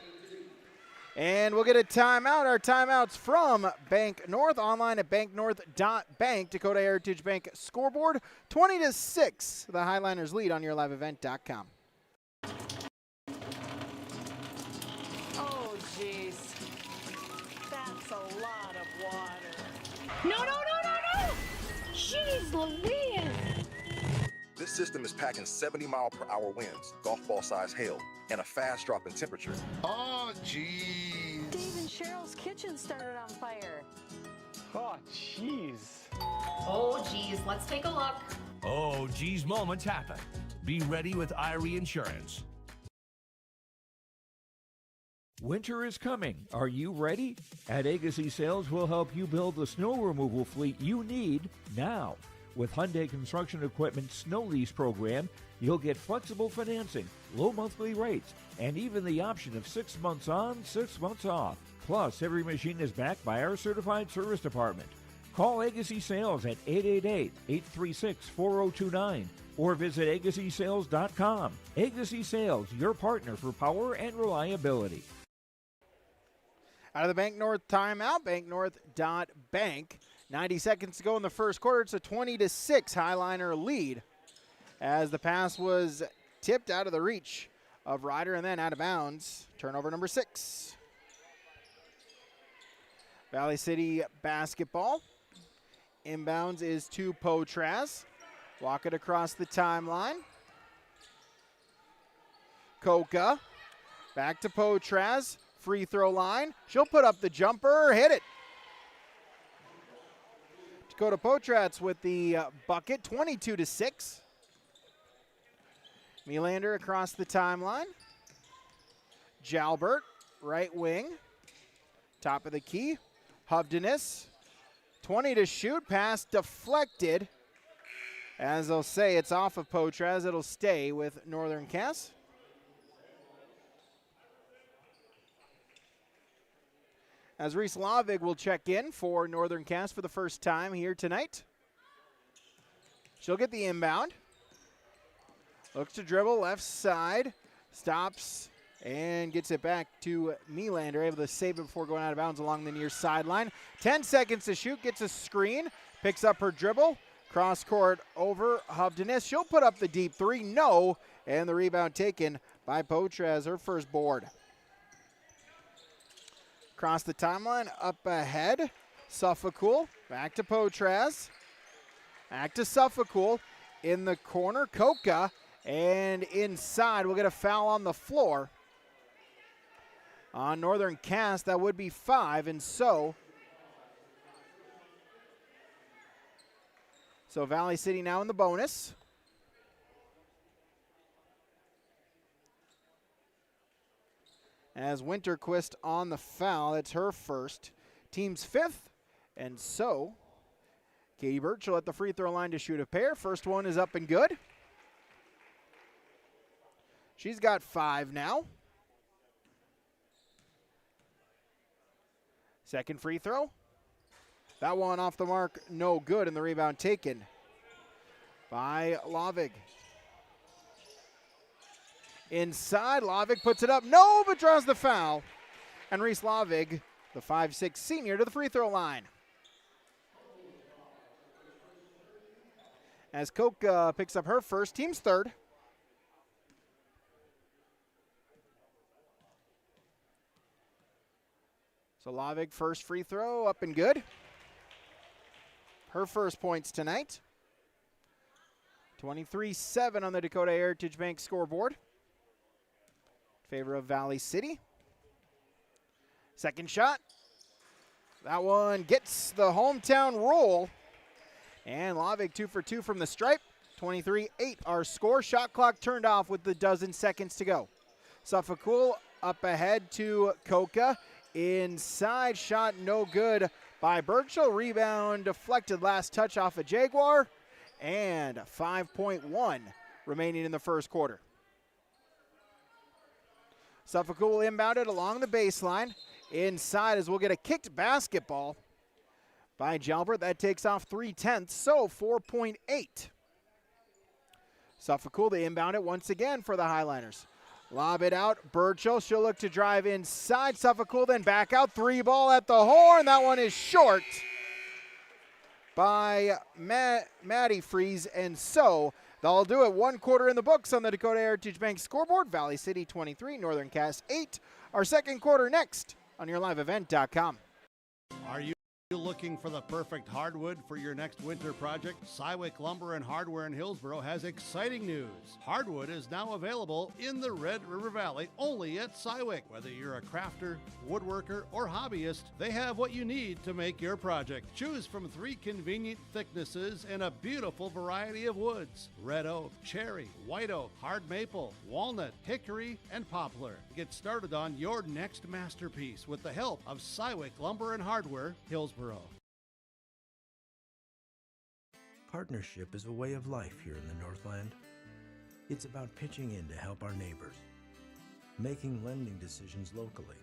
And we'll get a timeout. Our timeout's from Bank North, online at banknorth.bank. Dakota Heritage Bank scoreboard, 20-6. The Highliners lead on yourliveevent.com. Oh, jeez. That's a lot of water. No, no, no, no, no! Jeez Louise! This system is packing 70-mile-per-hour winds, golf ball-size hail, and a fast drop in temperature. Oh, jeez. Dave and Cheryl's kitchen started on fire. Oh, jeez. Oh, geez, let's take a look. Oh, geez, moments happen. Be ready with Irie Insurance. Winter is coming. Are you ready? At Agassi Sales, we'll help you build the snow removal fleet you need now. With Hyundai Construction Equipment Snow Lease Program, you'll get flexible financing, low monthly rates, and even the option of 6 months on, 6 months off. Plus, every machine is backed by our certified service department. Call Agassi Sales at 888-836-4029 or visit agassisales.com. Agassi Sales, your partner for power and reliability. Out of the Bank North timeout, banknorth.bank. 90 seconds to go in the first quarter. It's a 20-6 Highliner lead as the pass was tipped out of the reach of Ryder and then out of bounds. Turnover number 6. Valley City basketball. Inbounds is to Potraz. Walk it across the timeline. Coca. Back to Potraz. Free throw line. She'll put up the jumper. Hit it. Dakota Potratz with the bucket, 22-6. Melander across the timeline. Jalbert, right wing. Top of the key. Hovdenis, 20 to shoot. Pass deflected. As they'll say, it's off of Potraz. It'll stay with Northern Cass. As Reese Lavig will check in for Northern Cass for the first time here tonight. She'll get the inbound. Looks to dribble left side. Stops and gets it back to Melander. Able to save it before going out of bounds along the near sideline. 10 seconds to shoot. Gets a screen. Picks up her dribble. Cross court over Hovdenis. She'll put up the deep 3. No. And the rebound taken by Potraz, her first board. Across the timeline, up ahead. Suffolcool, back to Potraz. Back to Suffolcool. In the corner, Coca. And inside, we'll get a foul on the floor. On Northern Cass, that would be 5, and so Valley City now in the bonus. As Winterquist on the foul, it's her first. Team's 5th, and so Katie Birchall at the free throw line to shoot a pair. First one is up and good. She's got 5 now. Second free throw. That one off the mark, no good, and the rebound taken by Lavig. Inside, Lavig puts it up, no, but draws the foul. And Reese Lavig, the 5'6" senior, to the free throw line. As Coke picks up her first, team's 3rd. So Lavig, first free throw, up and good. Her first points tonight. 23-7 on the Dakota Heritage Bank scoreboard. In favor of Valley City. Second shot. That one gets the hometown roll. And Lavig 2 for 2 from the stripe. 23-8 our score. Shot clock turned off with the dozen seconds to go. Suffolcool up ahead to Coca. Inside shot no good by Birchall. Rebound deflected, last touch off a Jaguar. And 5.1 remaining in the first quarter. Suffolcool inbounded along the baseline. Inside as we'll get a kicked basketball by Jalbert. That takes off 3/10, so 4.8. Suffolcool, they inbound it once again for the Highliners. Lob it out, Birchall, she'll look to drive inside. Suffolcool then back out, 3 ball at the horn. That one is short by Maddie Freeze, and so they'll do it. 1 quarter in the books on the Dakota Heritage Bank scoreboard. Valley City 23, Northern Cass 8. Our second quarter next on YourLiveEvent.com. Are you looking for the perfect hardwood for your next winter project? Cywick Lumber and Hardware in Hillsboro has exciting news. Hardwood is now available in the Red River Valley only at Cywick. Whether you're a crafter, woodworker, or hobbyist, they have what you need to make your project. Choose from 3 convenient thicknesses and a beautiful variety of woods: red oak, cherry, white oak, hard maple, walnut, hickory, and poplar. Get started on your next masterpiece with the help of Cywick Lumber and Hardware, Hillsboro. Partnership is a way of life here in the Northland. It's about pitching in to help our neighbors, making lending decisions locally,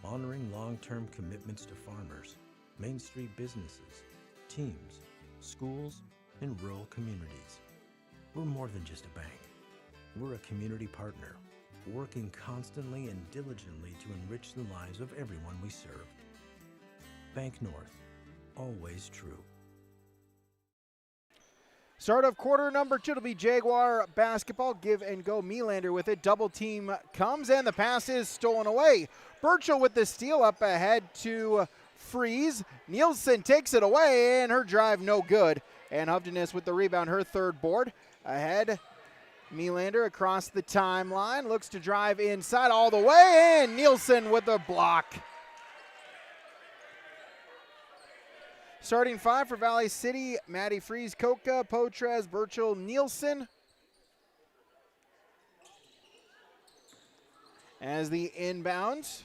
honoring long-term commitments to farmers, Main Street businesses, teams, schools, and rural communities. We're more than just a bank. We're a community partner, working constantly and diligently to enrich the lives of everyone we serve. Bank North, always true. Start of quarter number 2 to be Jaguar basketball. Give and go. Melander with it. Double team comes and the pass is stolen away. Birchall with the steal up ahead to Freeze. Nielsen takes it away and her drive no good. And Hovdenes with the rebound, her 3rd board. Ahead, Melander across the timeline. Looks to drive inside all the way and Nielsen with a block. Starting 5 for Valley City: Maddie Freeze, Coca, Potraz, Birchall, Nielsen. As the inbounds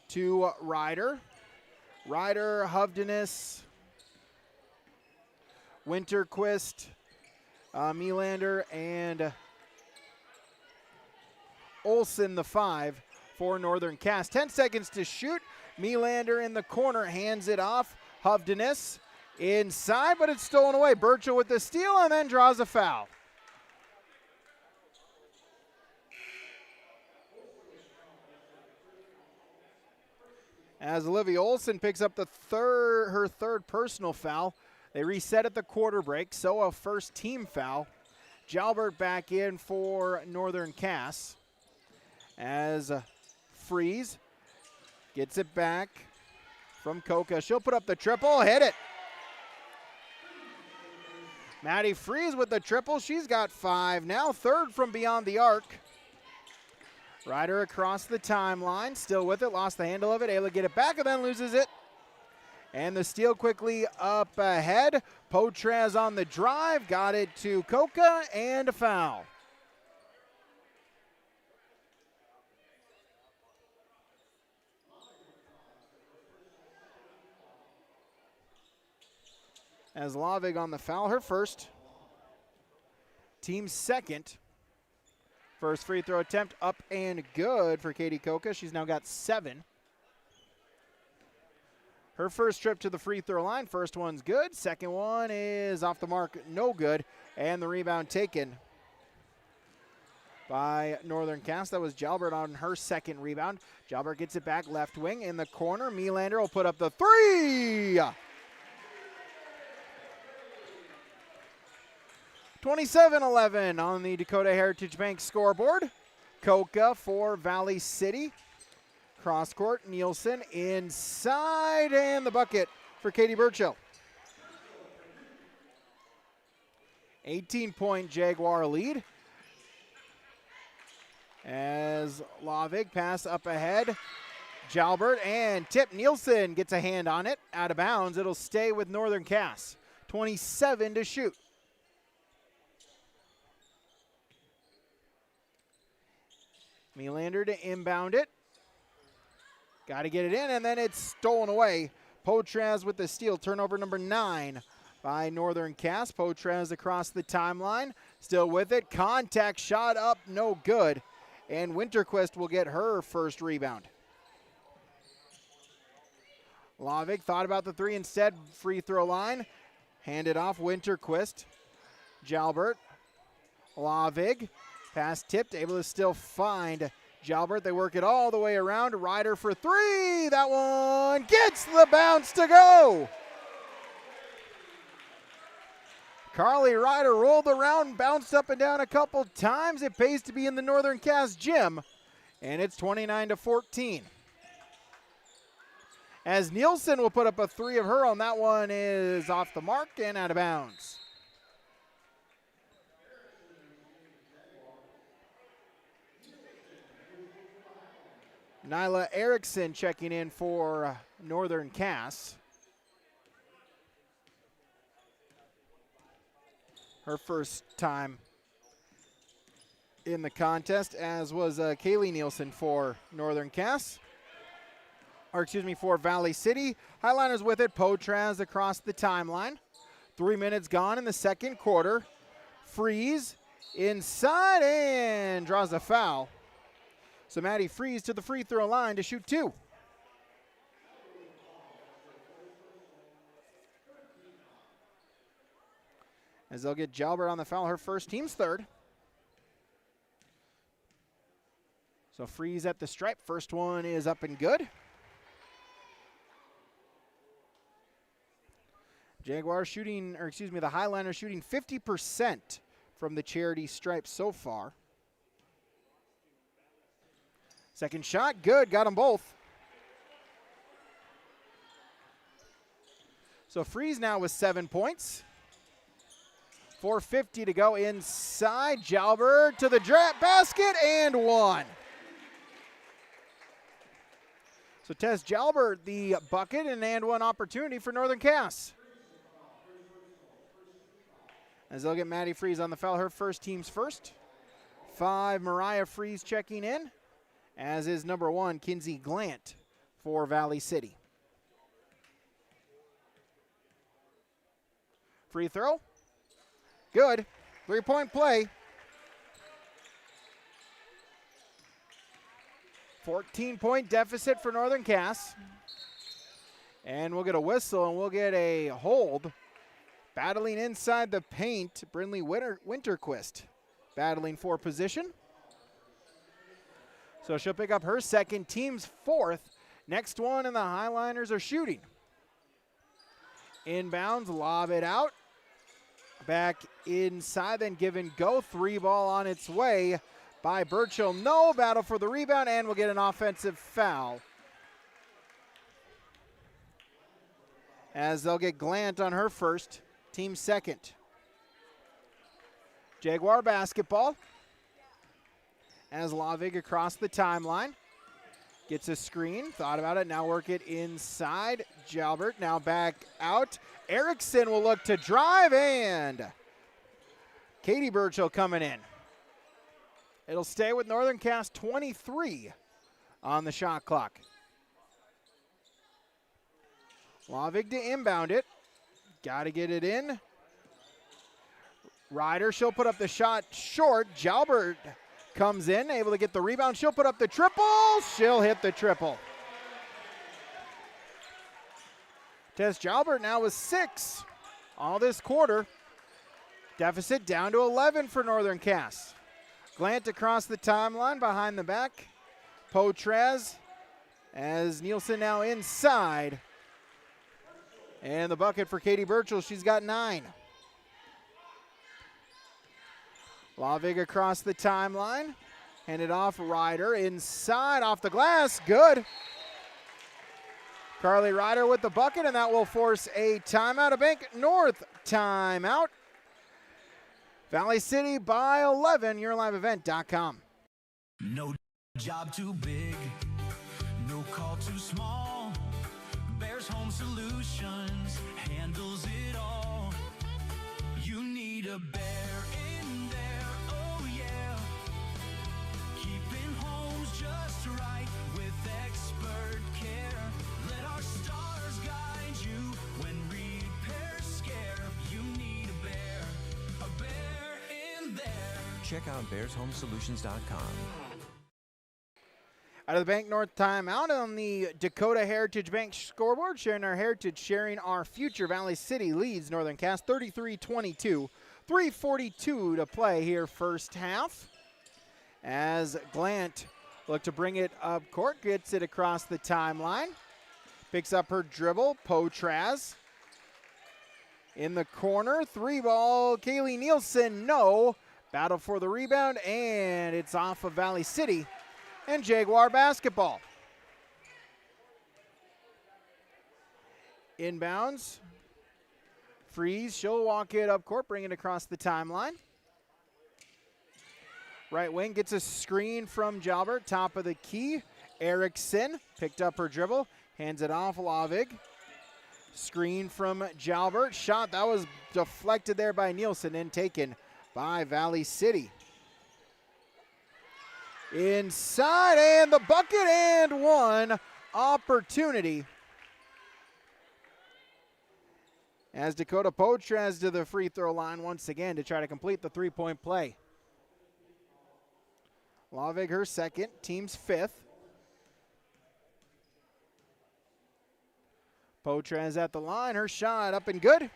to Ryder. Ryder, Hovdenes, Winterquist, Melander, and Olsen, the 5 for Northern Cass. 10 seconds to shoot. Melander in the corner hands it off. Hovdenes inside, but it's stolen away. Birchall with the steal and then draws a foul. As Olivia Olsen picks up her third personal foul. They reset at the quarter break, so a first team foul. Jalbert back in for Northern Cass. As Freeze gets it back from Coca. She'll put up the triple, hit it. Maddie Freeze with the triple. She's got 5 now, third from beyond the arc. Ryder across the timeline, still with it, lost the handle of it, able to get it back and then loses it. And the steal quickly up ahead. Potraz on the drive, got it to Coca, and a foul. As Lavig on the foul, her first. Team's second. First free throw attempt up and good for Katie Coca. She's now got 7. Her first trip to the free throw line. First one's good. Second one is off the mark, no good. And the rebound taken by Northern Cass. That was Jalbert on her second rebound. Jalbert gets it back left wing in the corner. Melander will put up the 3. 27-11 on the Dakota Heritage Bank scoreboard. Coca for Valley City. Cross court, Nielsen inside, and the bucket for Katie Burchill. 18-point Jaguar lead. As Lavig pass up ahead. Jalbert and tip. Nielsen gets a hand on it. Out of bounds. It'll stay with Northern Cass. 27 to shoot. Melander to inbound it. Got to get it in, and then it's stolen away. Potraz with the steal. Turnover number 9 by Northern Cass. Potraz across the timeline. Still with it. Contact shot up, no good. And Winterquist will get her first rebound. Lavig thought about the 3 instead. Free throw line. Handed off Winterquist. Jalbert. Lavig. Pass tipped, able to still find Jalbert. They work it all the way around. Ryder for 3. That one gets the bounce to go. Carly Ryder rolled around, bounced up and down a couple times. It pays to be in the Northern Cass gym, and it's 29-14. As Nielsen will put up a 3 of her own. That one is off the mark and out of bounds. Nyla Erickson checking in for Northern Cass. Her first time in the contest, as was Kaylee Nielsen for Northern Cass. Or excuse me, for Valley City. Highliners with it. Potraz across the timeline. 3 minutes gone in the second quarter. Freeze inside and draws a foul. So Maddie Freeze to the free throw line to shoot 2. As they'll get Jalbert on the foul, her first, team's third. So Freeze at the stripe. First one is up and good. Jaguar shooting, or excuse me, the Highliner shooting 50% from the charity stripe so far. Second shot, good, got them both. So Freeze now with 7 points. 4:50 to go inside. Jalbert to the basket and 1. So Tess Jalbert the bucket and 1 opportunity for Northern Cass. As they'll get Maddie Freeze on the foul, her first, team's first. 5, Mariah Freeze checking in, as is number 1, Kinsey Glant for Valley City. Free throw. Good. 3-point play. 14-point deficit for Northern Cass. And we'll get a whistle and we'll get a hold. Battling inside the paint, Brinley Winterquist battling for position. So she'll pick up her second, team's 4th. Next one, and the Highliners are shooting. Inbounds, lob it out. Back inside, then give and go. 3 ball on its way by Burchill. No battle for the rebound, and we'll get an offensive foul. as they'll get Glant on her first, team second. Jaguar basketball as Lavig across the timeline. Gets a screen, thought about it, now work it inside. Jalbert now back out. Erickson will look to drive, and Katie Burchill coming in. It'll stay with Northern Cass 23 on the shot clock. Lavig to inbound it. Got to get it in. Ryder, she'll put up the shot short. Jalbert comes in, able to get the rebound. She'll put up the triple. She'll hit the triple. Tess Jalbert now with 6 all this quarter. Deficit down to 11 for Northern Cass. Glant across the timeline behind the back. Potrez as Nielsen now inside. And the bucket for Katie Burchill, she's got 9. Lavig across the timeline. Handed off Ryder inside off the glass. Good. Carly Ryder with the bucket, and that will force a timeout. A Bank North timeout. Valley City by 11, YourLiveEvent.com. No job too big, no call too small. Bears Home Solutions handles it all. You need a bear in there, oh yeah. Keeping homes just right with expert care. Let our stars guide you when repairs scare. You need a bear in there. Check out BearsHomeSolutions.com. Out of the Bank North timeout on the Dakota Heritage Bank scoreboard, sharing our heritage, sharing our future. Valley City leads Northern Cass 33-22. 3:42 to play here first half. As Glant look to bring it up court, gets it across the timeline. Picks up her dribble, Potraz. In the corner, 3-ball, Kaylee Nielsen, no. Battle for the rebound, and it's off of Valley City. And Jaguar basketball. Inbounds. Freeze, she'll walk it up court, bring it across the timeline. Right wing gets a screen from Jalbert, top of the key. Erickson picked up her dribble, hands it off Lavig. Screen from Jalbert, shot that was deflected there by Nielsen and taken by Valley City. Inside, and the bucket, and one opportunity. As Dakota Potraz to the free throw line once again to try to complete the three-point play. Lavig her second, team's 5th. Potraz at the line, her shot up and good.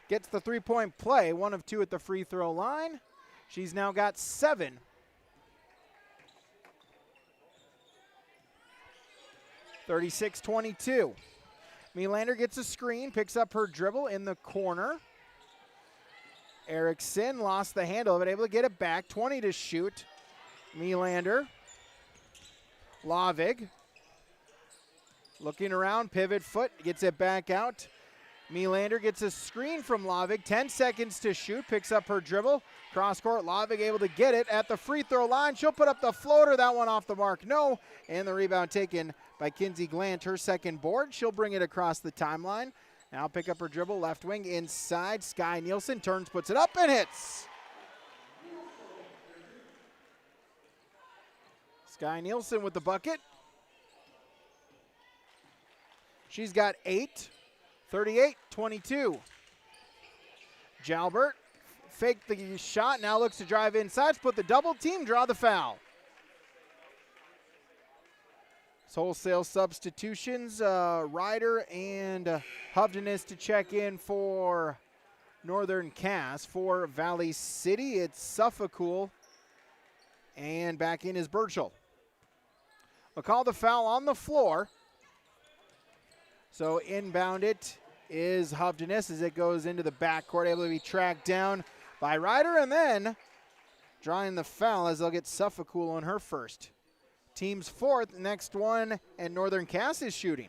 Gets the three-point play, 1 of 2 at the free throw line. She's now got 7. 36-22. Melander gets a screen, picks up her dribble in the corner. Erickson lost the handle of it, able to get it back. 20 to shoot. Melander. Lavig. Looking around, pivot foot, gets it back out. Melander gets a screen from Lavig. 10 seconds to shoot, picks up her dribble. Cross court, Lavig able to get it at the free throw line. She'll put up the floater, that one off the mark, no. And the rebound taken by Kinsey Glant, her second board. She'll bring it across the timeline. Now pick up her dribble, left wing inside. Sky Nielsen turns, puts it up, and hits. Sky Nielsen with the bucket. She's got 8. 38-22. Jalbert faked the shot, now looks to drive inside, split the double team, draw the foul. It's wholesale substitutions. Ryder and Hovdenes to check in for Northern Cass. For Valley City, it's Suffolcool. And back in is Burchill. We'll call the foul on the floor. So inbound it is Hovdenes as it goes into the backcourt, able to be tracked down by Ryder, and then drawing the foul as they'll get Suffolcool on her first. Team's 4th, next one, and Northern Cass is shooting.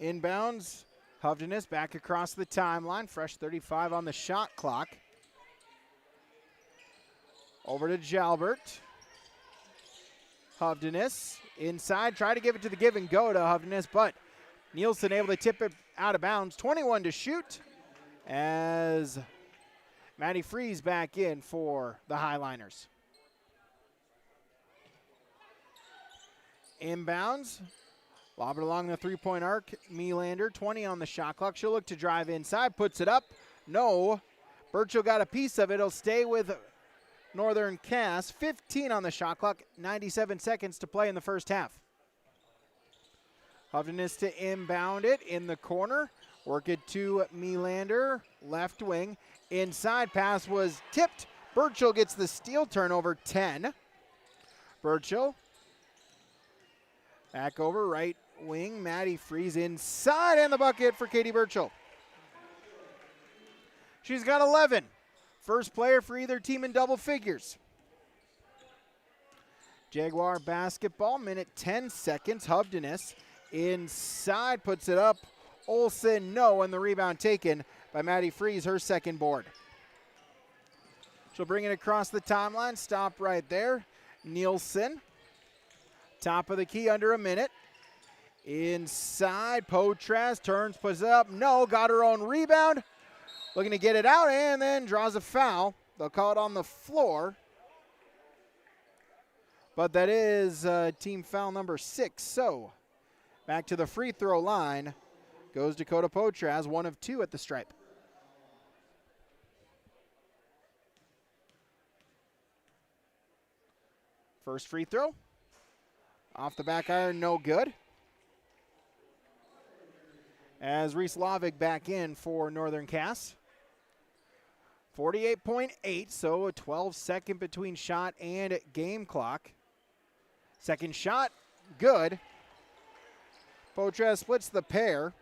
Inbounds. Hovdenes back across the timeline. Fresh 35 on the shot clock. Over to Jalbert. Hovdenes inside. Try to give it to the give and go to Hovdenes, but Nielsen able to tip it out of bounds. 21 to shoot as Maddie Freeze back in for the Highliners. Inbounds. Lob it along the three-point arc. Melander, 20 on the shot clock. She'll look to drive inside. Puts it up. No. Burchell got a piece of it. It'll stay with Northern Cass. 15 on the shot clock. 97 seconds to play in the first half. Hovdenes to inbound it in the corner. Work it to Melander. Left wing. Inside pass was tipped. Burchell gets the steal. Turnover 10. Burchell. Back over right wing. Maddie Freeze inside and the bucket for Katie Burchell. She's got 11. First player for either team in double figures. Jaguar basketball, minute 10 seconds. Hovdenes inside, puts it up. Olsen, no, and the rebound taken by Maddie Freeze, her second board. She'll bring it across the timeline, stop right there. Nielsen. Top of the key, under a minute. Inside, Potras turns, puts it up. No, got her own rebound. Looking to get it out and then draws a foul. They'll call it on the floor. But that is team foul number 6. So back to the free throw line goes Dakota Potras, 1 of 2 at the stripe. First free throw. Off the back iron, no good. As Reese Lavig back in for Northern Cass. 48.8, so a 12-second between shot and game clock. Second shot, good. Potras splits the pair.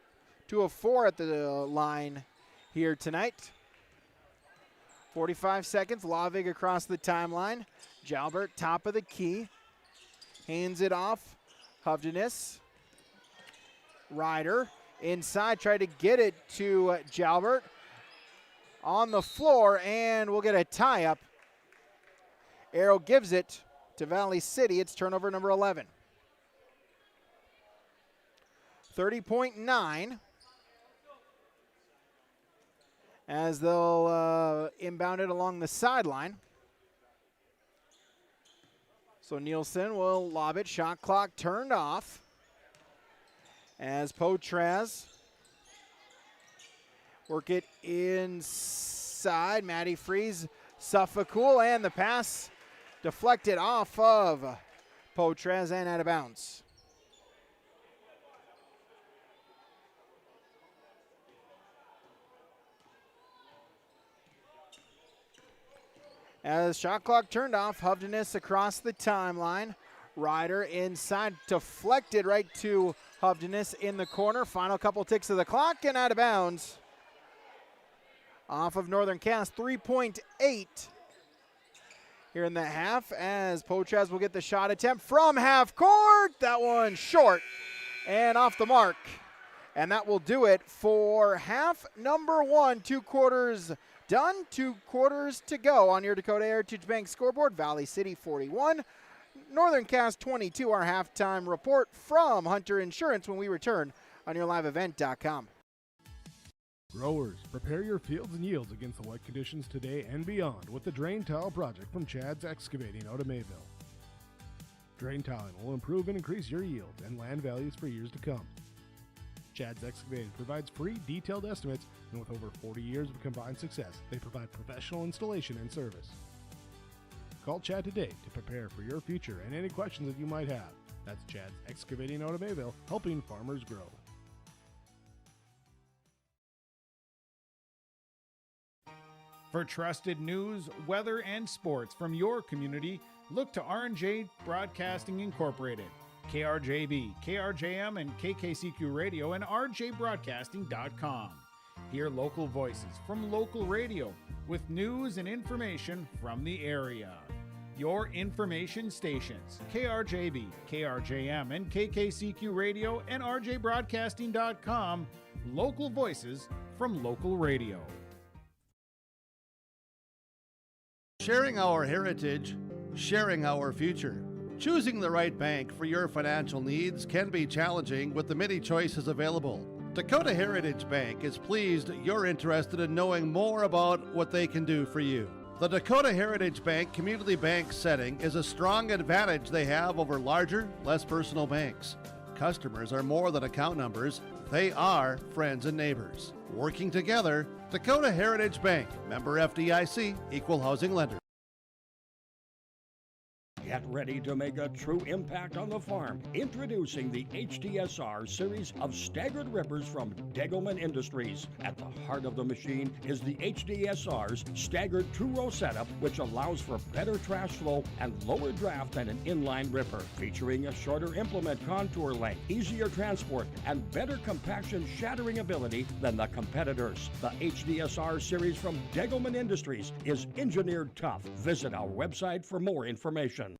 2 of 4 at the line here tonight. 45 seconds, Lavig across the timeline. Jalbert, top of the key. Hands it off. Hovdenes. Ryder inside, tried to get it to Jalbert. On the floor, and we'll get a tie-up. Arrow gives it to Valley City. It's turnover number 11. 30.9. As they'll inbound it along the sideline. So Nielsen will lob it. Shot clock turned off. As Potras work it inside. Maddie Freeze, Suffolcool, and the pass deflected off of Potras and out of bounds. As shot clock turned off, Hovdenes across the timeline. Ryder inside, deflected right to Hovdenes in the corner. Final couple ticks of the clock and out of bounds. Off of Northern Cass, 3.8 here in the half as Potras will get the shot attempt from half court. That one short and off the mark. And that will do it for half number 1. 2 quarters done, 2 quarters to go on your Dakota Heritage Bank scoreboard. Valley City 41, Northern Cass 22. Our halftime report from Hunter Insurance when we return on yourliveevent.com. Growers, prepare your fields and yields against the wet conditions today and beyond with the Drain Tile Project from Chad's Excavating out of Mayville. Drain tiling will improve and increase your yields and land values for years to come. Chad's Excavating provides free detailed estimates, and with over 40 years of combined success, they provide professional installation and service. Call Chad today to prepare for your future and any questions that you might have. That's Chad's Excavating out of Mayville, helping farmers grow. For trusted news, weather, and sports from your community, look to R&J Broadcasting Incorporated. KRJB, KRJM, and KKCQ Radio and rjbroadcasting.com. Hear local voices from local radio with news and information from the area. Your information stations, KRJB, KRJM, and KKCQ Radio, and RJBroadcasting.com, local voices from local radio. Sharing our heritage, sharing our future. Choosing the right bank for your financial needs can be challenging with the many choices available. Dakota Heritage Bank is pleased you're interested in knowing more about what they can do for you. The Dakota Heritage Bank community bank setting is a strong advantage they have over larger, less personal banks. Customers are more than account numbers, they are friends and neighbors. Working together, Dakota Heritage Bank, member FDIC, equal housing lender. Get ready to make a true impact on the farm. Introducing the HDSR series of staggered rippers from Degelman Industries. At the heart of the machine is the HDSR's staggered two-row setup, which allows for better trash flow and lower draft than an inline ripper. Featuring a shorter implement contour length, easier transport, and better compaction shattering ability than the competitors. The HDSR series from Degelman Industries is engineered tough. Visit our website for more information.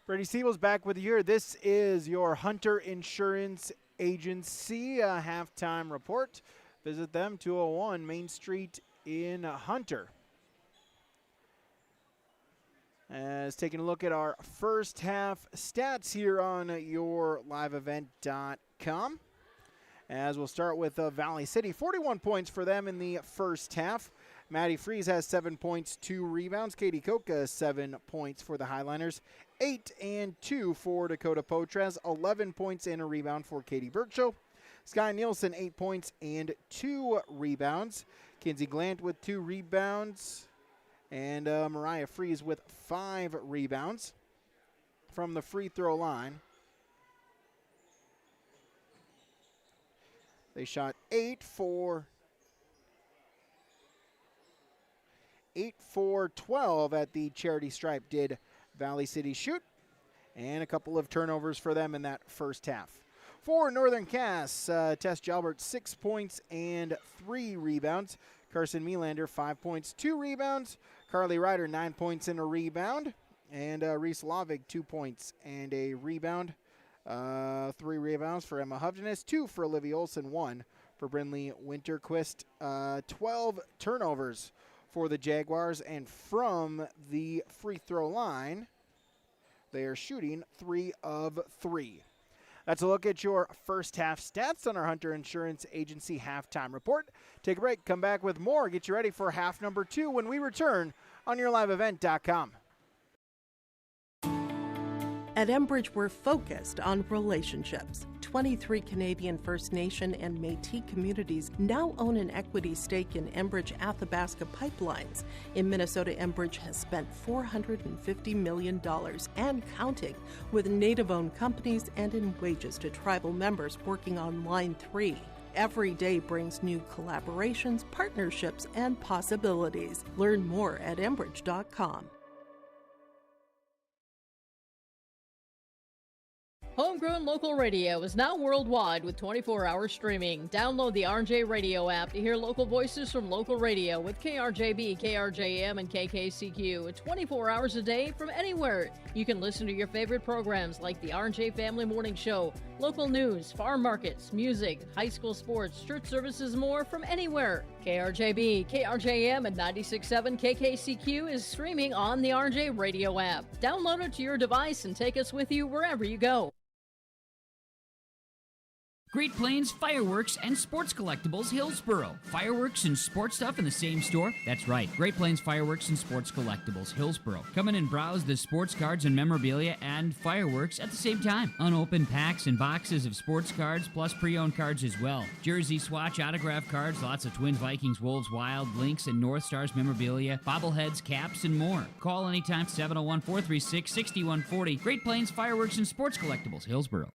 Brady Siebel's back with you here. This is your Hunter Insurance Agency halftime report. Visit them, 201 Main Street in Hunter. As taking a look at our first half stats here on yourliveevent.com. As we'll start with Valley City, 41 points for them in the first half. Maddie Freeze has 7 points, 2 rebounds. Katie Koka, 7 points for the Highliners. 8 and 2 for Dakota Potres. 11 points and a rebound for Katie Birchow. Sky Nielsen, 8 points and 2 rebounds. Kinsey Glant with 2 rebounds. And Mariah Freeze with 5 rebounds from the free throw line. They shot 8 for 12 at the charity stripe did Valley City shoot, and a couple of turnovers for them in that first half. For Northern Cass, Tess Jalbert, 6 points and 3 rebounds. Carson Melander, 5 points, 2 rebounds. Carly Ryder, 9 points and a rebound. And Reese Lavig, 2 points and a rebound. 3 rebounds for Emma Hovdenes, 2 for Olivia Olson, 1 for Brinley Winterquist. 12 turnovers for the Jaguars, and from the free throw line, they are shooting 3 of 3. That's a look at your first half stats on our Hunter Insurance Agency halftime report. Take a break, come back with more, get you ready for half number 2 when we return on yourliveevent.com. At Enbridge, we're focused on relationships. 23 Canadian First Nation and Métis communities now own an equity stake in Enbridge Athabasca Pipelines. In Minnesota, Enbridge has spent $450 million and counting, with Native-owned companies and in wages to tribal members working on Line 3. Every day brings new collaborations, partnerships, and possibilities. Learn more at Enbridge.com. Homegrown local radio is now worldwide with 24-hour streaming. Download the RJ Radio app to hear local voices from local radio with KRJB, KRJM, and KKCQ 24 hours a day from anywhere. You can listen to your favorite programs like the RJ Family Morning Show, local news, farm markets, music, high school sports, church services, more from anywhere. KRJB, KRJM, and 96.7 KKCQ is streaming on the RJ Radio app. Download it to your device and take us with you wherever you go. Great Plains Fireworks and Sports Collectibles, Hillsboro. Fireworks and sports stuff in the same store? That's right. Great Plains Fireworks and Sports Collectibles, Hillsboro. Come in and browse the sports cards and memorabilia and fireworks at the same time. Unopened packs and boxes of sports cards, plus pre-owned cards as well. Jersey swatch, autograph cards, lots of Twins, Vikings, Wolves, Wild, Lynx, and North Stars memorabilia, bobbleheads, caps, and more. Call anytime, 701-436-6140. Great Plains Fireworks and Sports Collectibles, Hillsboro.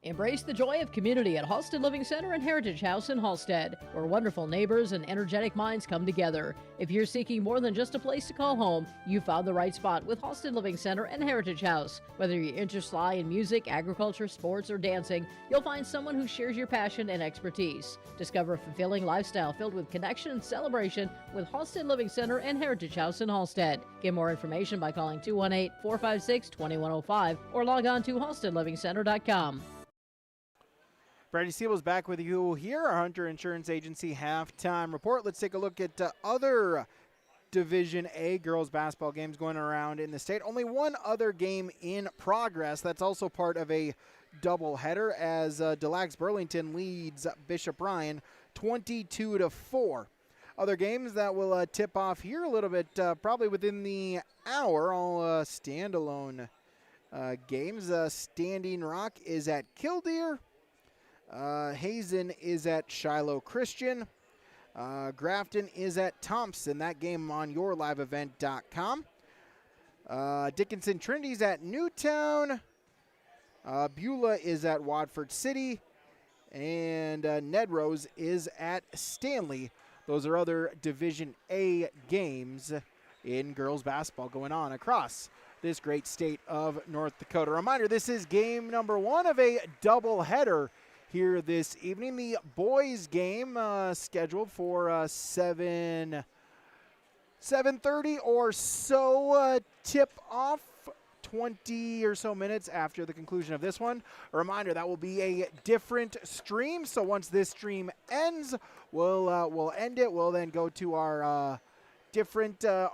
Embrace the joy of community at Halstead Living Center and Heritage House in Halstead, where wonderful neighbors and energetic minds come together. If you're seeking more than just a place to call home, you found the right spot with Halstead Living Center and Heritage House. Whether your interests lie in music, agriculture, sports, or dancing, you'll find someone who shares your passion and expertise. Discover a fulfilling lifestyle filled with connection and celebration with Halstead Living Center and Heritage House in Halstead. Get more information by calling 218-456-2105 or log on to halsteadlivingcenter.com. Brady Siebel's back with you here, our Hunter Insurance Agency halftime report. Let's take a look at other Division A girls basketball games going around in the state. Only one other game in progress. That's also part of a doubleheader as Delax Burlington leads Bishop Ryan 22-4. Other games that will tip off here a little bit, probably within the hour, all standalone games. Standing Rock is at Killdeer. Hazen is at Shiloh Christian. Grafton is at Thompson. That game on yourliveevent.com. Dickinson Trinity's at Newtown. Beulah is at Watford City. And Ned Rose is at Stanley. Those are other Division A games in girls basketball going on across this great state of North Dakota. Reminder, this is game number one of a doubleheader here this evening. The boys game scheduled for 7:30 or so tip off, 20 or so minutes after the conclusion of this one. A reminder, that will be a different stream, so once this stream ends, we'll end it. We'll then go to our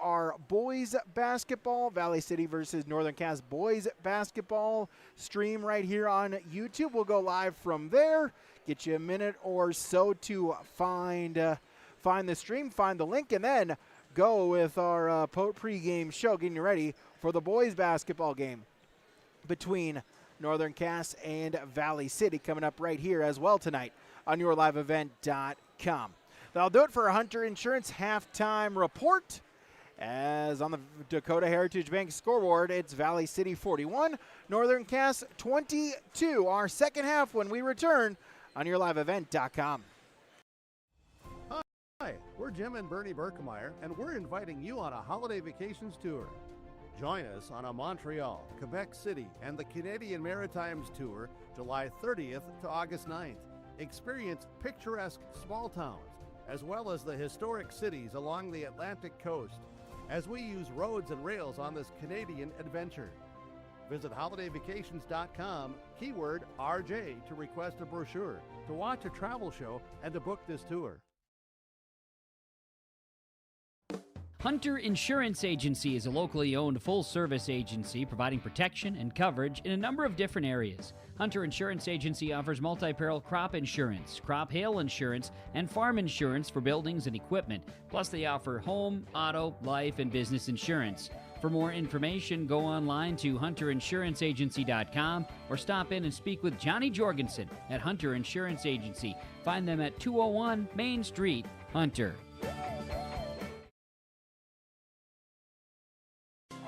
our boys basketball, Valley City versus Northern Cass boys basketball stream right here on YouTube. We'll go live from there. Get you a minute or so to find the stream, find the link, and then go with our pregame show, getting you ready for the boys basketball game between Northern Cass and Valley City coming up right here as well tonight on yourliveevent.com. That'll do it for our Hunter Insurance halftime report. As on the Dakota Heritage Bank scoreboard, it's Valley City 41, Northern Cass 22. Our second half when we return on yourliveevent.com. Hi, we're Jim and Bernie Berkemeyer, and we're inviting you on a holiday vacations tour. Join us on a Montreal, Quebec City, and the Canadian Maritimes tour, July 30th to August 9th. Experience picturesque small towns, as well as the historic cities along the Atlantic coast, as we use roads and rails on this Canadian adventure. Visit holidayvacations.com, keyword RJ, to request a brochure, to watch a travel show, and to book this tour. Hunter Insurance Agency is a locally owned full-service agency providing protection and coverage in a number of different areas. Hunter Insurance Agency offers multi-peril crop insurance, crop hail insurance, and farm insurance for buildings and equipment. Plus, they offer home, auto, life, and business insurance. For more information, go online to hunterinsuranceagency.com or stop in and speak with Johnny Jorgensen at Hunter Insurance Agency. Find them at 201 Main Street, Hunter.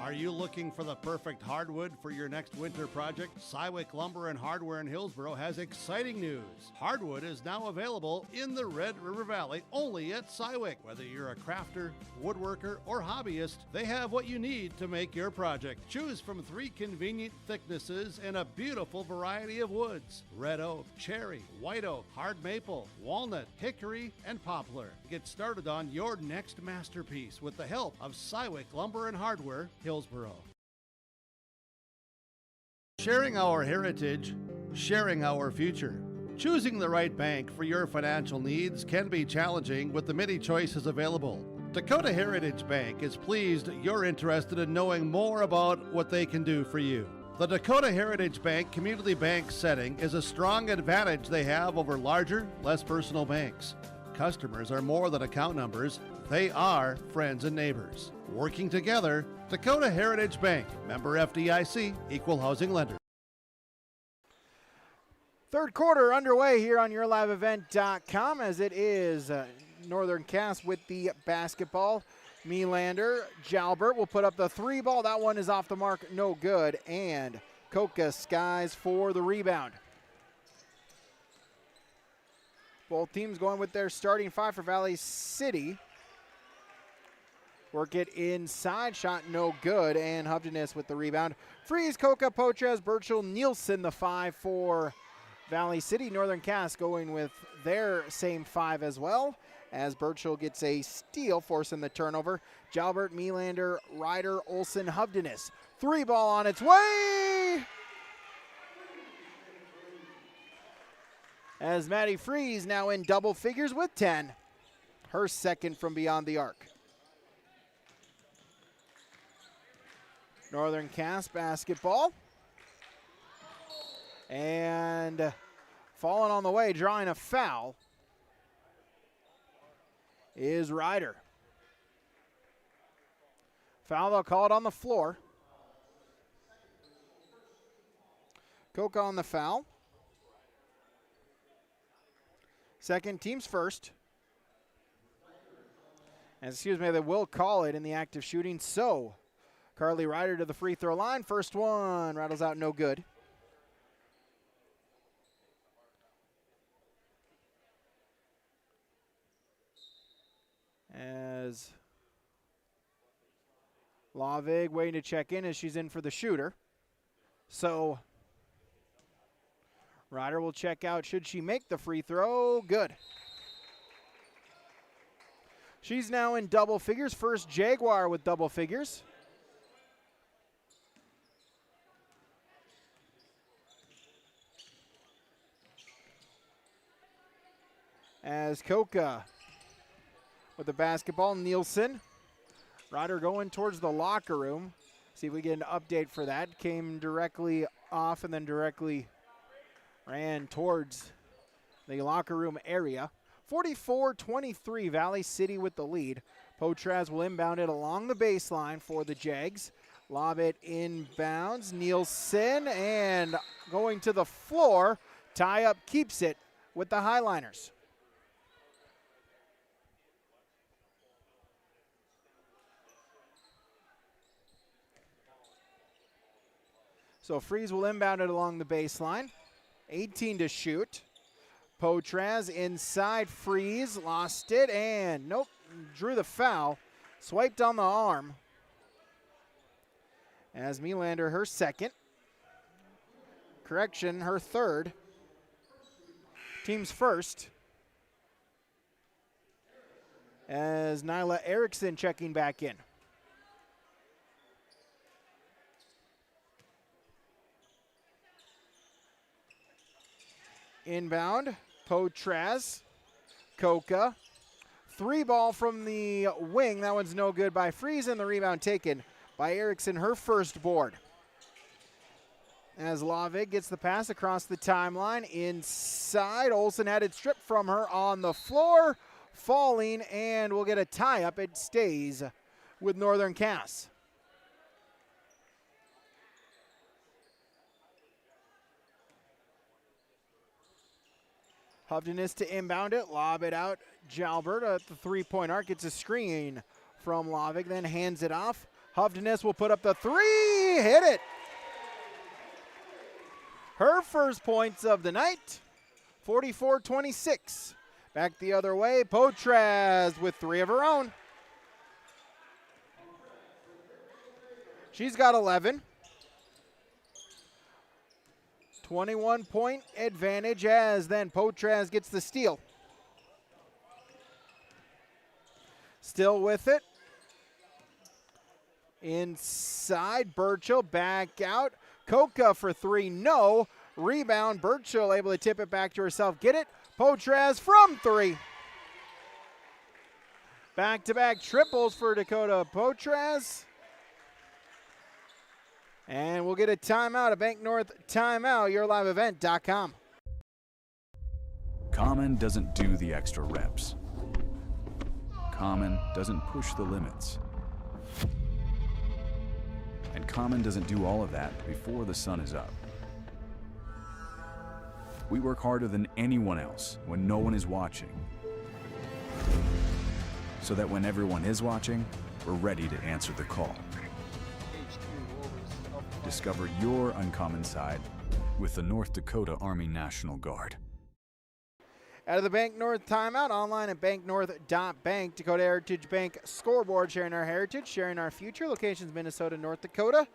Are you looking for the perfect hardwood for your next winter project? Cywick Lumber and Hardware in Hillsboro has exciting news. Hardwood is now available in the Red River Valley only at Cywick. Whether you're a crafter, woodworker, or hobbyist, they have what you need to make your project. Choose from 3 convenient thicknesses and a beautiful variety of woods: red oak, cherry, white oak, hard maple, walnut, hickory, and poplar. Get started on your next masterpiece with the help of Cywick Lumber and Hardware, Hillsboro. Sharing our heritage, sharing our future. Choosing the right bank for your financial needs can be challenging with the many choices available. Dakota Heritage Bank is pleased you're interested in knowing more about what they can do for you. The Dakota Heritage Bank community bank setting is a strong advantage they have over larger, less personal banks. Customers are more than account numbers, they are friends and neighbors. Working together, Dakota Heritage Bank, member FDIC, equal housing lender. Third quarter underway here on yourliveevent.com as it is Northern Cass with the basketball. Melander, Jalbert will put up the 3 ball. That one is off the mark, no good. And Coca skies for the rebound. Both teams going with their starting 5 for Valley City. Work it inside, shot no good, and Hovdenes with the rebound. Freeze, Coca, Potres, Burchell, Nielsen, the 5 for Valley City. Northern Cass going with their same 5 as well, as Burchell gets a steal, forcing the turnover. Jalbert, Melander, Ryder, Olsen, Hovdenes. 3 ball on its way! As Maddie Freeze now in double figures with 10. Her second from beyond the arc. Northern Cass basketball. And falling on the way, drawing a foul, is Ryder. Foul they'll call it on the floor. Coca on the foul. Second, team's first. And excuse me, they will call it in the act of shooting. So, Carly Ryder to the free throw line. First one rattles out, no good. As Lavig waiting to check in as she's in for the shooter. So, Ryder will check out should she make the free throw. Good. She's now in double figures. First Jaguar with double figures. As Coca with the basketball, Nielsen. Ryder going towards the locker room. See if we get an update for that. Came directly off and then directly ran towards the locker room area. 44-23, Valley City with the lead. Potres will inbound it along the baseline for the Jags. Lob it inbounds. Nielsen, and going to the floor. Tie up keeps it with the Highliners. So Freeze will inbound it along the baseline. 18 to shoot. Potres inside, Freeze, lost it, and nope, drew the foul. Swiped on the arm. As Melander, her second. Correction, her third. Team's first. As Nyla Erickson checking back in. Inbound, Potres, Coca. 3 ball from the wing. That one's no good by Freeze, and the rebound taken by Erickson, her first board. As Lavig gets the pass across the timeline. Inside, Olsen had it stripped from her on the floor. Falling, and we'll get a tie-up. It stays with Northern Cass. Hovdenes to inbound it, lob it out. Jalbert at the three-point arc gets a screen from Lavig, then hands it off. Hovdenes will put up the 3, hit it. Her first points of the night, 44-26. Back the other way, Potres with 3 of her own. She's got 11. 21-point advantage as then Potres gets the steal. Still with it. Inside, Burchell back out. Coca for 3, no. Rebound, Burchell able to tip it back to herself. Get it, Potres from 3. Back-to-back triples for Dakota Potres. And we'll get a timeout, a Bank North timeout, yourliveevent.com. Common doesn't do the extra reps. Common doesn't push the limits. And Common doesn't do all of that before the sun is up. We work harder than anyone else when no one is watching. So that when everyone is watching, we're ready to answer the call. Discover your uncommon side with the North Dakota Army National Guard. Out of the Bank North timeout, online at banknorth.bank. Dakota Heritage Bank scoreboard, sharing our heritage, sharing our future. Locations Minnesota, North Dakota.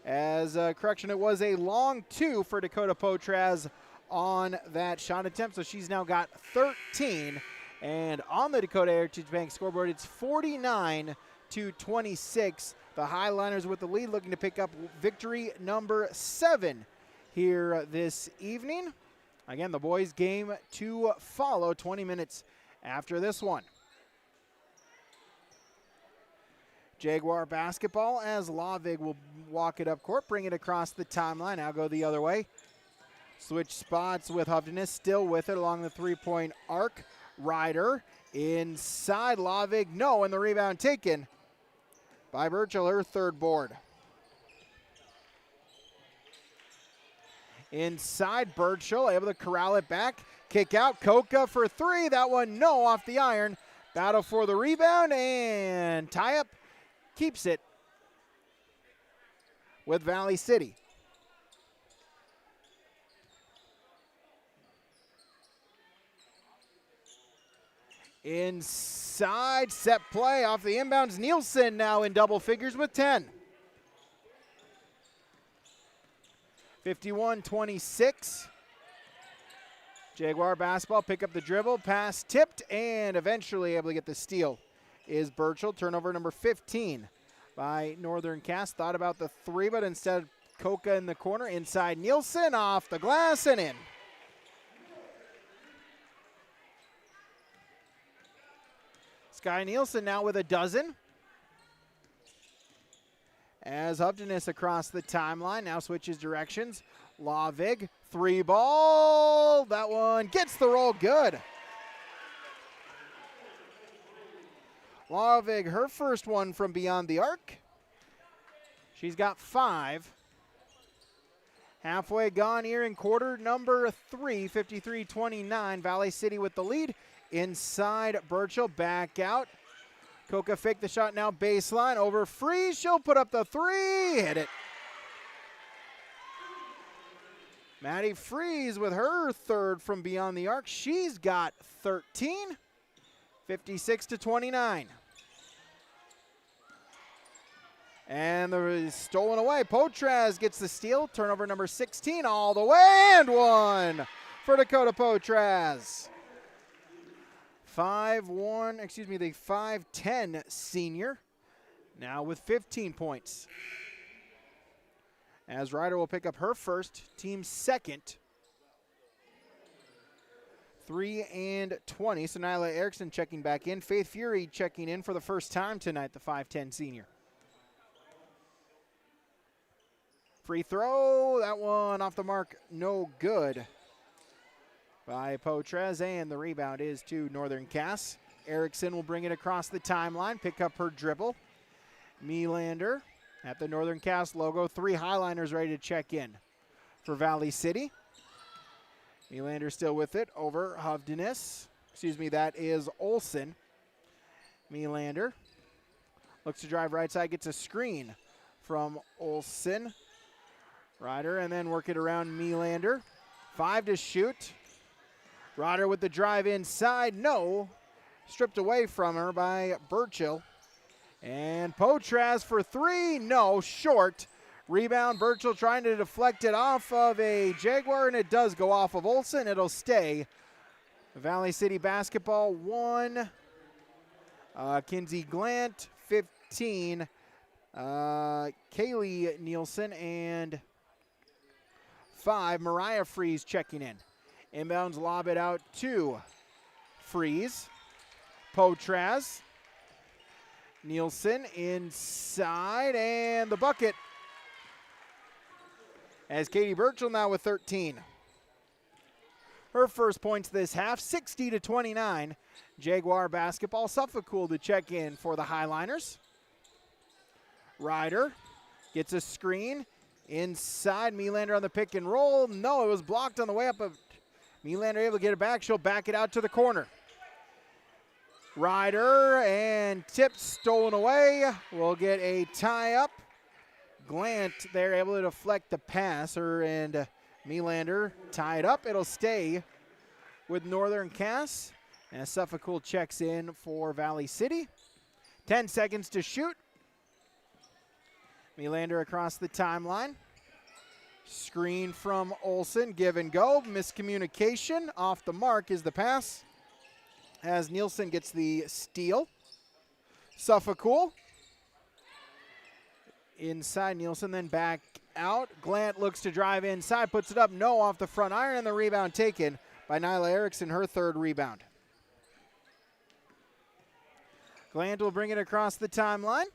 As correction, it was a long 2 for Dakota Potraz on that shot attempt, so she's now got 13. And on the Dakota Heritage Bank scoreboard, it's 49-26. The Highliners with the lead, looking to pick up victory number 7 here this evening. Again, the boys' game to follow 20 minutes after this one. Jaguar basketball as Lavig will walk it up court, bring it across the timeline. Now go the other way. Switch spots with Hovdenes, still with it along the three-point arc. Ryder inside, Lavig, no, and the rebound taken by Burchell, her 3rd board. Inside, Burchell able to corral it back. Kick out, Coca for 3. That one no, off the iron. Battle for the rebound, and tie-up keeps it with Valley City. Inside, set play off the inbounds. Nielsen now in double figures with 10. 51-26. Jaguar basketball, pick up the dribble, pass tipped, and eventually able to get the steal is Burchell. Turnover number 15 by Northern Cass. Thought about the 3, but instead Coca in the corner. Inside, Nielsen off the glass and in. Sky Nielsen now with a dozen. As Hovdenes across the timeline, now switches directions. Lavig, 3 ball. That one gets the roll, good. Lavig, her first one from beyond the arc. She's got 5. Halfway gone here in quarter number 3, 53-29. Valley City with the lead. Inside, Burchell, back out. Coca faked the shot, now baseline, over Freeze, she'll put up the 3, hit it. Maddie Freeze with her 3rd from beyond the arc. She's got 13, 56-29. And the stolen away, Potraz gets the steal, turnover number 16 all the way, and 1 for Dakota Potraz. The 5'10" senior, now with 15 points. As Ryder will pick up her first, team 2nd. 3 and 20. So Nyla Erickson checking back in. Faith Fury checking in for the first time tonight, the 5'10" senior. Free throw, that one off the mark, no good by Potraz, and the rebound is to Northern Cass. Erickson will bring it across the timeline, pick up her dribble. Melander at the Northern Cass logo. 3 Highliners ready to check in for Valley City. Melander still with it over Hovdenes. That is Olsen. Melander looks to drive right side, gets a screen from Olsen. Ryder, and then work it around Melander. 5 to shoot. Ryder with the drive inside, no. Stripped away from her by Burchell. And Potraz for 3, no, short. Rebound, Burchell trying to deflect it off of a Jaguar, and it does go off of Olsen. It'll stay. Valley City basketball, 1. Kinsey Glant, 15. Kaylee Nielsen, and 5. Mariah Freeze checking in. Inbounds, lob it out to Freeze. Potraz. Nielsen inside, and the bucket. As Katie Burchell now with 13. Her first points this half, 60-29. Jaguar basketball. Suffolk to check in for the Highliners. Ryder gets a screen. Inside, Melander on the pick and roll. No, it was blocked on the way up. Melander able to get it back. She'll back it out to the corner. Ryder and tip stolen away. We'll get a tie-up. Glant there able to deflect the passer, and Melander tied up. It'll stay with Northern Cass. And Suffolk checks in for Valley City. 10 seconds to shoot. Melander across the timeline. Screen from Olsen, give and go. Miscommunication, off the mark is the pass. As Nielsen gets the steal. Suffolk inside Nielsen, then back out. Glant looks to drive inside, puts it up, no, off the front iron, and the rebound taken by Nyla Erickson, her third rebound. Glant will bring it across the timeline.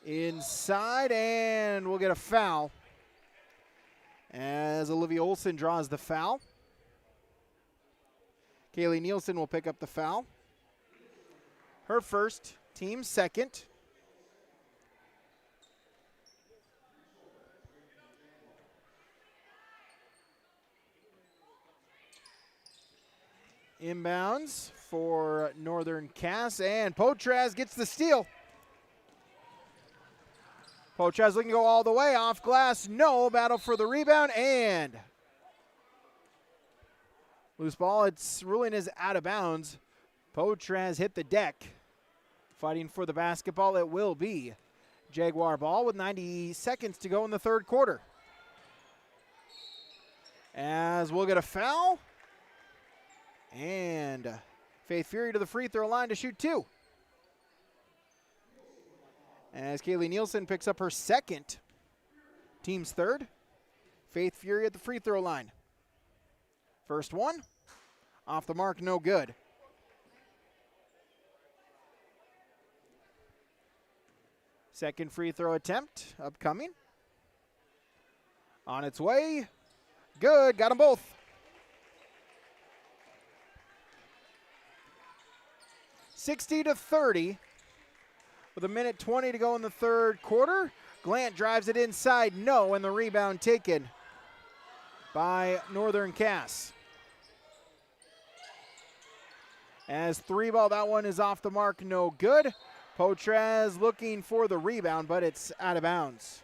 Inside, and we'll get a foul as Olivia Olsen draws the foul. Kaylee Nielsen will pick up the foul. Her first, team second. Inbounds for Northern Cass, and Potraz gets the steal. Potraz looking to go all the way, off glass, no, battle for the rebound, and loose ball, it's ruling is out of bounds. Potraz hit the deck. Fighting for the basketball, it will be Jaguar ball with 90 seconds to go in the third quarter. As we'll get a foul. And Faith Fury to the free throw line to shoot two. As Kaylee Nielsen picks up her second, team's third. Faith Fury at the free throw line. First one, off the mark, no good. Second free throw attempt upcoming. On its way, good, got them both. (60-30). With 1:20 to go in the third quarter. Glant drives it inside, no, and the rebound taken by Northern Cass. As three ball, that one is off the mark, no good. Potraz looking for the rebound, but it's out of bounds.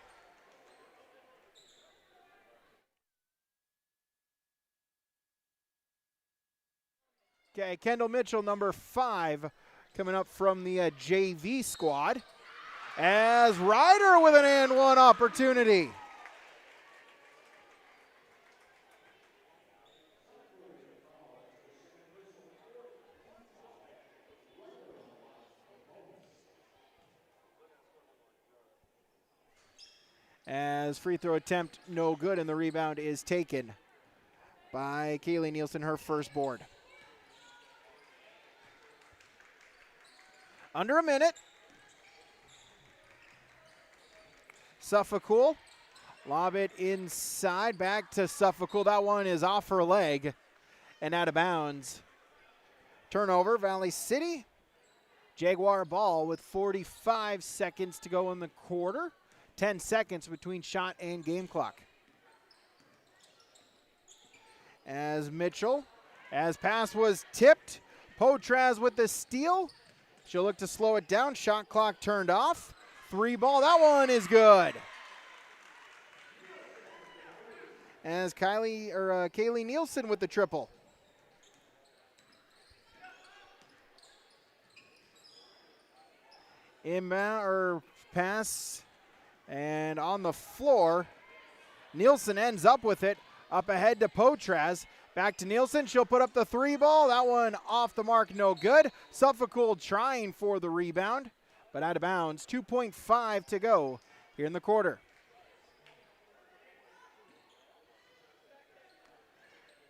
Okay, Kendall Mitchell, number 5, coming up from the JV squad. As Ryder with an and one opportunity. As free throw attempt no good, and the rebound is taken by Kaylee Nielsen, her first board. Under a minute. Suffolk lob it inside, back to Suffolk. That one is off her leg and out of bounds. Turnover, Valley City. Jaguar ball with 45 seconds to go in the quarter. 10 seconds between shot and game clock. As Mitchell, as pass was tipped, Potraz with the steal. She'll look to slow it down. Shot clock turned off. Three ball, that one is good. As Kaylee Nielsen with the triple. Inbound or pass, and on the floor, Nielsen ends up with it. Up ahead to Potraz. Back to Nielsen. She'll put up the three ball. That one off the mark, no good. Suffolk trying for the rebound, but out of bounds. 2.5 to go here in the quarter.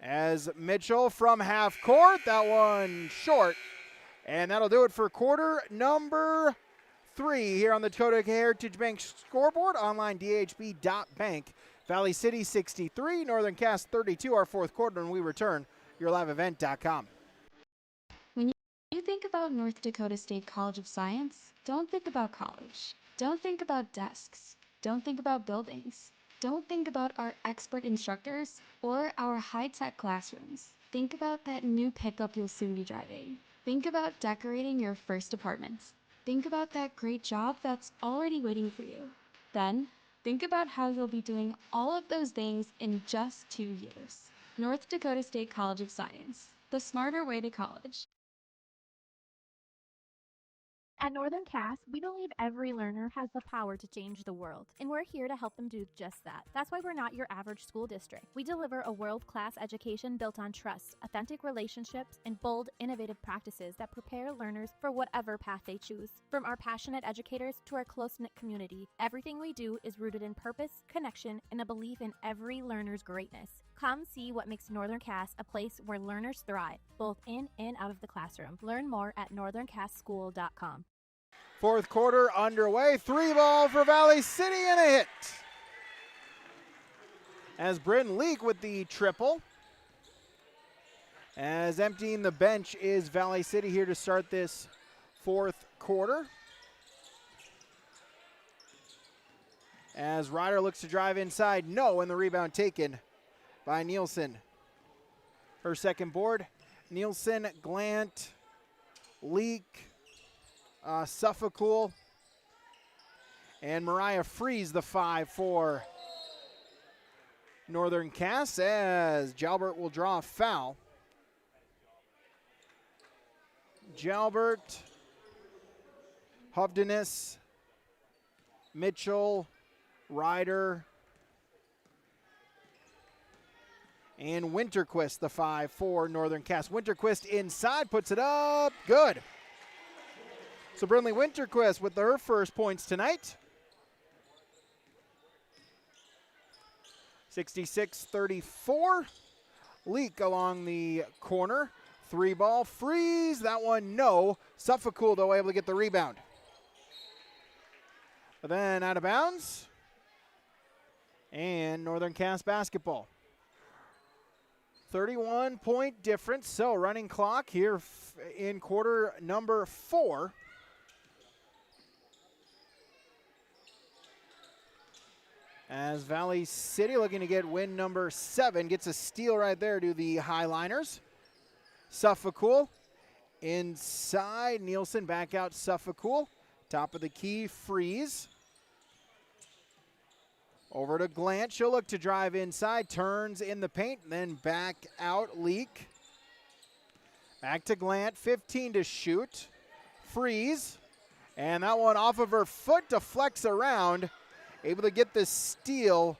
As Mitchell from half court, that one short. And that'll do it for quarter number 3 here on the Dakota Heritage Bank scoreboard. Online, dhb.bank. Valley City 63, Northern Cass 32, our fourth quarter, and we return yourliveevent.com. When you think about North Dakota State College of Science, don't think about college. Don't think about desks. Don't think about buildings. Don't think about our expert instructors or our high-tech classrooms. Think about that new pickup you'll soon be driving. Think about decorating your first apartment. Think about that great job that's already waiting for you. Then, Think about how you'll be doing all of those things in just 2 years. North Dakota State College of Science, the smarter way to college. At Northern Cass, we believe every learner has the power to change the world, and we're here to help them do just that. That's why we're not your average school district. We deliver a world-class education built on trust, authentic relationships, and bold, innovative practices that prepare learners for whatever path they choose. From our passionate educators to our close-knit community, everything we do is rooted in purpose, connection, and a belief in every learner's greatness. Come see what makes Northern Cass a place where learners thrive, both in and out of the classroom. Learn more at northerncasschool.com. Fourth quarter underway. 3-ball for Valley City and a hit. As Bryn Leak with the triple. As emptying the bench is Valley City here to start this fourth quarter. As Ryder looks to drive inside, no, and the rebound taken by Nielsen. Her second board. Nielsen, Glant, Leak, Suffolcool, and Mariah Freeze the 5 for Northern Cass as Jalbert will draw a foul. Jalbert, Hovdenis, Mitchell, Ryder, and Winterquist the 5 for Northern Cass. Winterquist inside, puts it up, good. So Brinley Winterquist with her first points tonight. 66-34. Leak along the corner. 3-ball, Freeze, that one no. Suffolcool though able to get the rebound. But then out of bounds. And Northern Cass basketball. 31-point difference, so running clock here in quarter number 4. As Valley City looking to get win number 7. Gets a steal right there to the Highliners. Suffolcool inside. Nielsen back out Suffolcool. Top of the key, Freeze. Over to Glant. She'll look to drive inside. Turns in the paint. Then back out. Leak. Back to Glant. 15 to shoot. Freeze. And that one off of her foot deflects around. Able to get the steal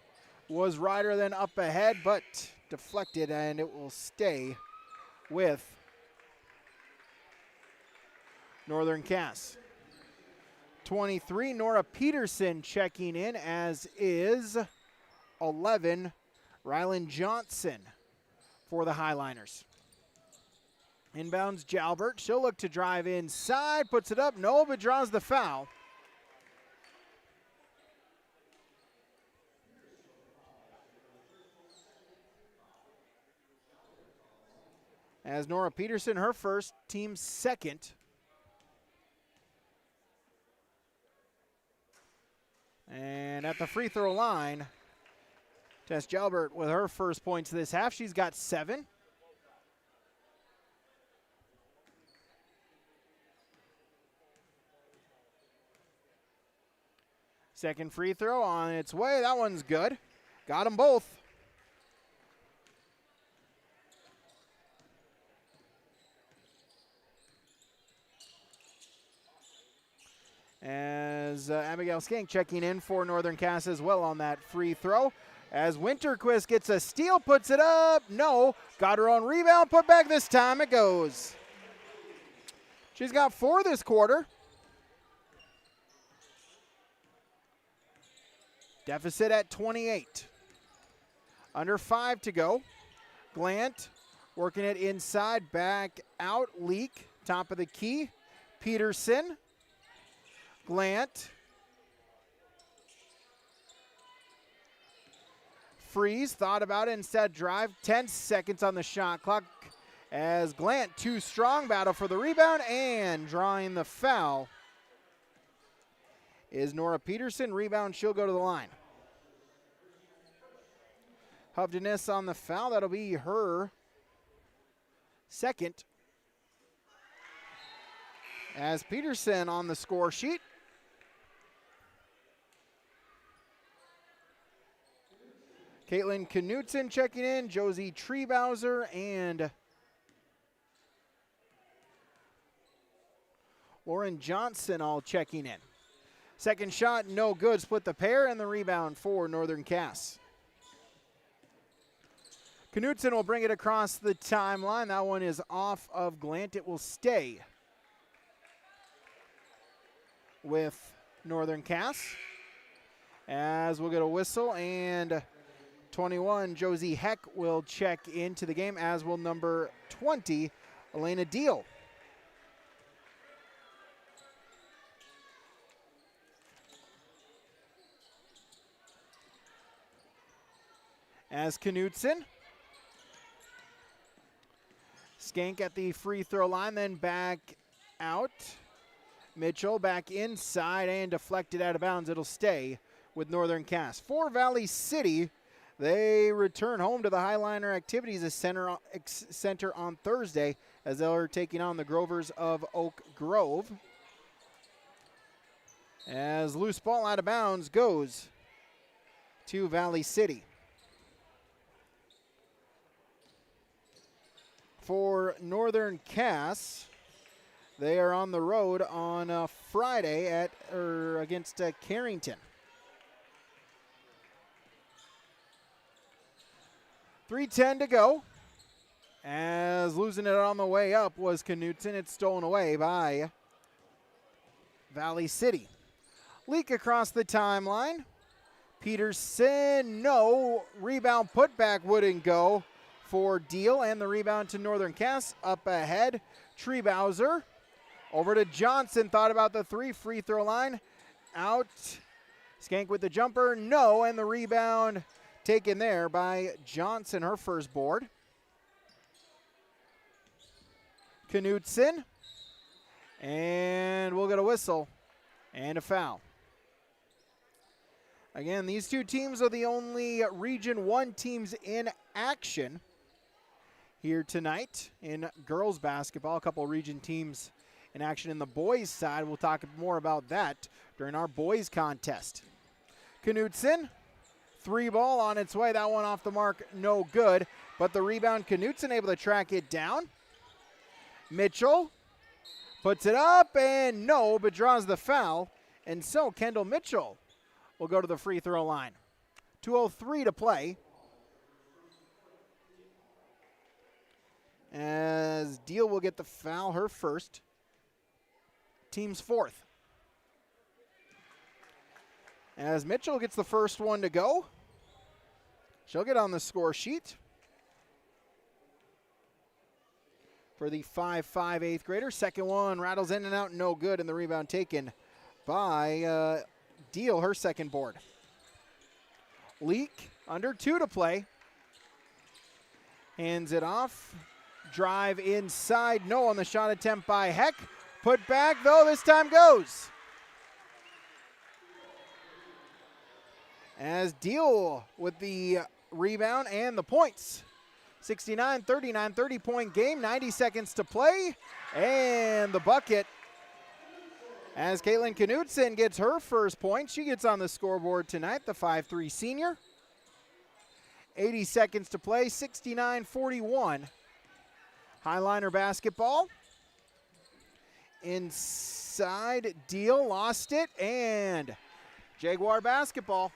was Ryder then up ahead, but deflected, and it will stay with Northern Cass. 23, Nora Peterson checking in, as is 11, Rylan Johnson for the Highliners. Inbounds Jalbert. She'll look to drive inside, puts it up, no, but draws the foul. As Nora Peterson, her first, team second. And at the free throw line, Tess Jalbert with her first points this half. She's got 7. Second free throw on its way. That one's good. Got them both. As Abigail Skank checking in for Northern Cass as well on that free throw. As Winterquist gets a steal, puts it up. No, got her own rebound, put back this time. It goes. She's got 4 this quarter. Deficit at 28. Under 5 to go. Glant working it inside, back out. Leak, top of the key. Peterson. Glant. Freeze, thought about it, instead drive. 10 seconds on the shot clock as Glant too strong, battle for the rebound, and drawing the foul is Nora Peterson. Rebound, she'll go to the line. Hovdenis on the foul, that'll be her second. As Peterson on the score sheet. Caitlin Knutson checking in, Josie Treebowser, and Lauren Johnson all checking in. Second shot, no good. Split the pair, and the rebound for Northern Cass. Knutson will bring it across the timeline. That one is off of Glant. It will stay with Northern Cass. As we'll get a whistle, and 21, Josie Heck will check into the game, as will number 20, Elena Deal. As Knutson. Skank at the free throw line, then back out. Mitchell back inside and deflected out of bounds. It'll stay with Northern Cass. For Valley City, they return home to the Highliner Activities Center on Thursday as they're taking on the Grovers of Oak Grove. As loose ball out of bounds goes to Valley City. For Northern Cass, they are on the road on Friday against Carrington. 3:10 to go. As losing it on the way up was Knutson. It's stolen away by Valley City. Leak across the timeline. Peterson, no. Rebound putback wouldn't go for Deal, and the rebound to Northern Cass. Up ahead, Treebowser. Over to Johnson, thought about the three, free throw line. Out, Skank with the jumper, no, and the rebound taken there by Johnson, her first board. Knutson, and we'll get a whistle and a foul. Again, these two teams are the only Region 1 teams in action here tonight in girls basketball. A couple of region teams in action in the boys side. We'll talk more about that during our boys contest. Knutson, three ball on its way. That one off the mark, no good. But the rebound, Knutson able to track it down. Mitchell puts it up, and no, but draws the foul. And so Kendall Mitchell will go to the free throw line. 2:03 to play. As Deal will get the foul, her first. Team's fourth. As Mitchell gets the first one to go, she'll get on the score sheet for the 5'5" eighth grader. Second one rattles in and out, no good, and the rebound taken by Deal, her second board. Leak, under 2 to play. Hands it off. Drive inside, no on the shot attempt by Heck. Put back, though, this time goes. As Deal with the rebound and the points. 69-39, 30-point game, 90 seconds to play. And the bucket as Caitlin Knutson gets her first point. She gets on the scoreboard tonight, the 5'3" senior. 80 seconds to play, 69-41. Highliner basketball. Inside, Deal, lost it, and Jaguar basketball.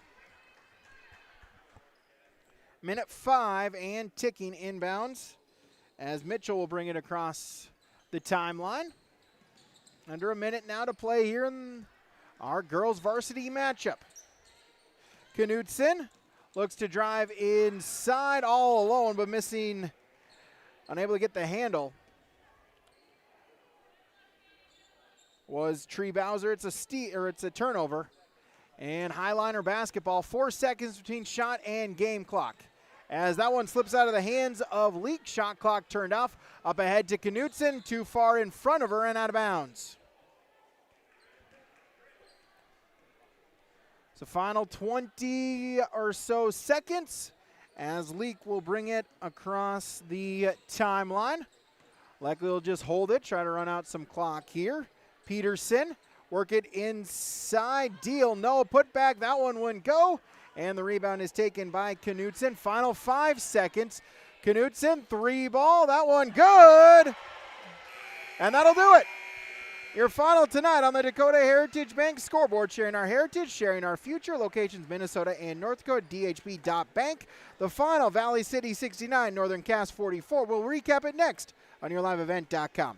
Minute 5 and ticking inbounds as Mitchell will bring it across the timeline. Under a minute now to play here in our girls varsity matchup. Knutson looks to drive inside all alone, but unable to get the handle. Was Treebowser. It's a turnover. And Highliner basketball, 4 seconds between shot and game clock. As that one slips out of the hands of Leak, shot clock turned off. Up ahead to Knutson, too far in front of her and out of bounds. So final 20 or so seconds as Leak will bring it across the timeline. Likely will just hold it, try to run out some clock here. Peterson, work it inside, Deal, no, put back, that one wouldn't go. And the rebound is taken by Knutson. Final 5 seconds. Knutson, 3-ball. That one good. And that'll do it. Your final tonight on the Dakota Heritage Bank scoreboard, sharing our heritage, sharing our future. Locations Minnesota and North Dakota, DHB.bank. The final, Valley City 69, Northern Cass 44. We'll recap it next on yourliveevent.com.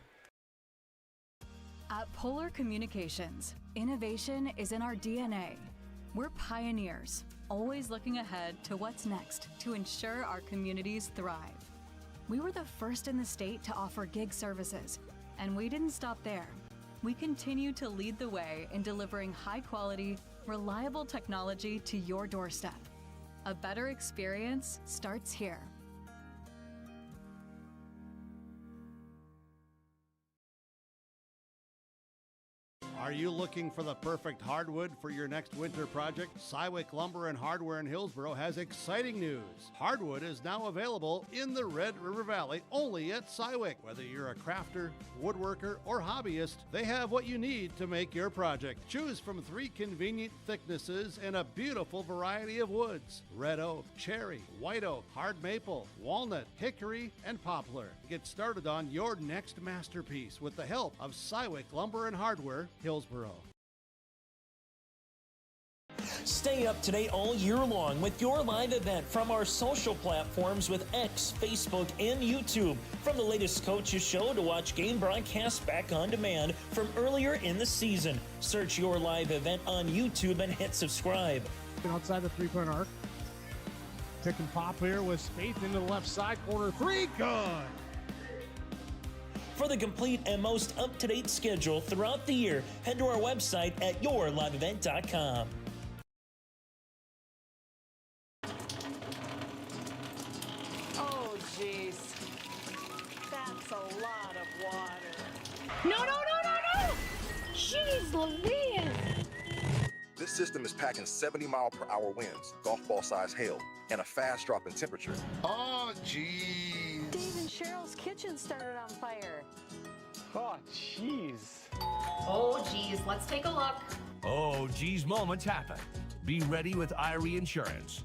At Polar Communications, innovation is in our DNA. We're pioneers, always looking ahead to what's next to ensure our communities thrive. We were the first in the state to offer gig services, and we didn't stop there. We continue to lead the way in delivering high-quality, reliable technology to your doorstep. A better experience starts here. Are you looking for the perfect hardwood for your next winter project? Cywick Lumber and Hardware in Hillsboro has exciting news. Hardwood is now available in the Red River Valley only at Cywick. Whether you're a crafter, woodworker, or hobbyist, they have what you need to make your project. Choose from 3 convenient thicknesses and a beautiful variety of woods: red oak, cherry, white oak, hard maple, walnut, hickory, and poplar. Get started on your next masterpiece with the help of Cywick Lumber and Hardware, Hillsboro. Stay up to date all year long with your live event from our social platforms with X, Facebook, and YouTube. From the latest coaches show to watch game broadcasts back on demand from earlier in the season. Search your live event on YouTube and hit subscribe. Outside the three-point arc. Pick and pop here with Spaeth into the left side corner. 3, good. For the complete and most up-to-date schedule throughout the year, head to our website at yourliveevent.com. Oh, jeez. That's a lot of water. No, no, no, no, no! Jeez Louise! This system is packing 70-mile-per-hour winds, golf ball size hail, and a fast drop in temperature. Oh, jeez. Dave and Cheryl's kitchen started on fire. Oh, jeez. Oh, geez, let's take a look. Oh, geez, moments happen. Be ready with Irie Insurance.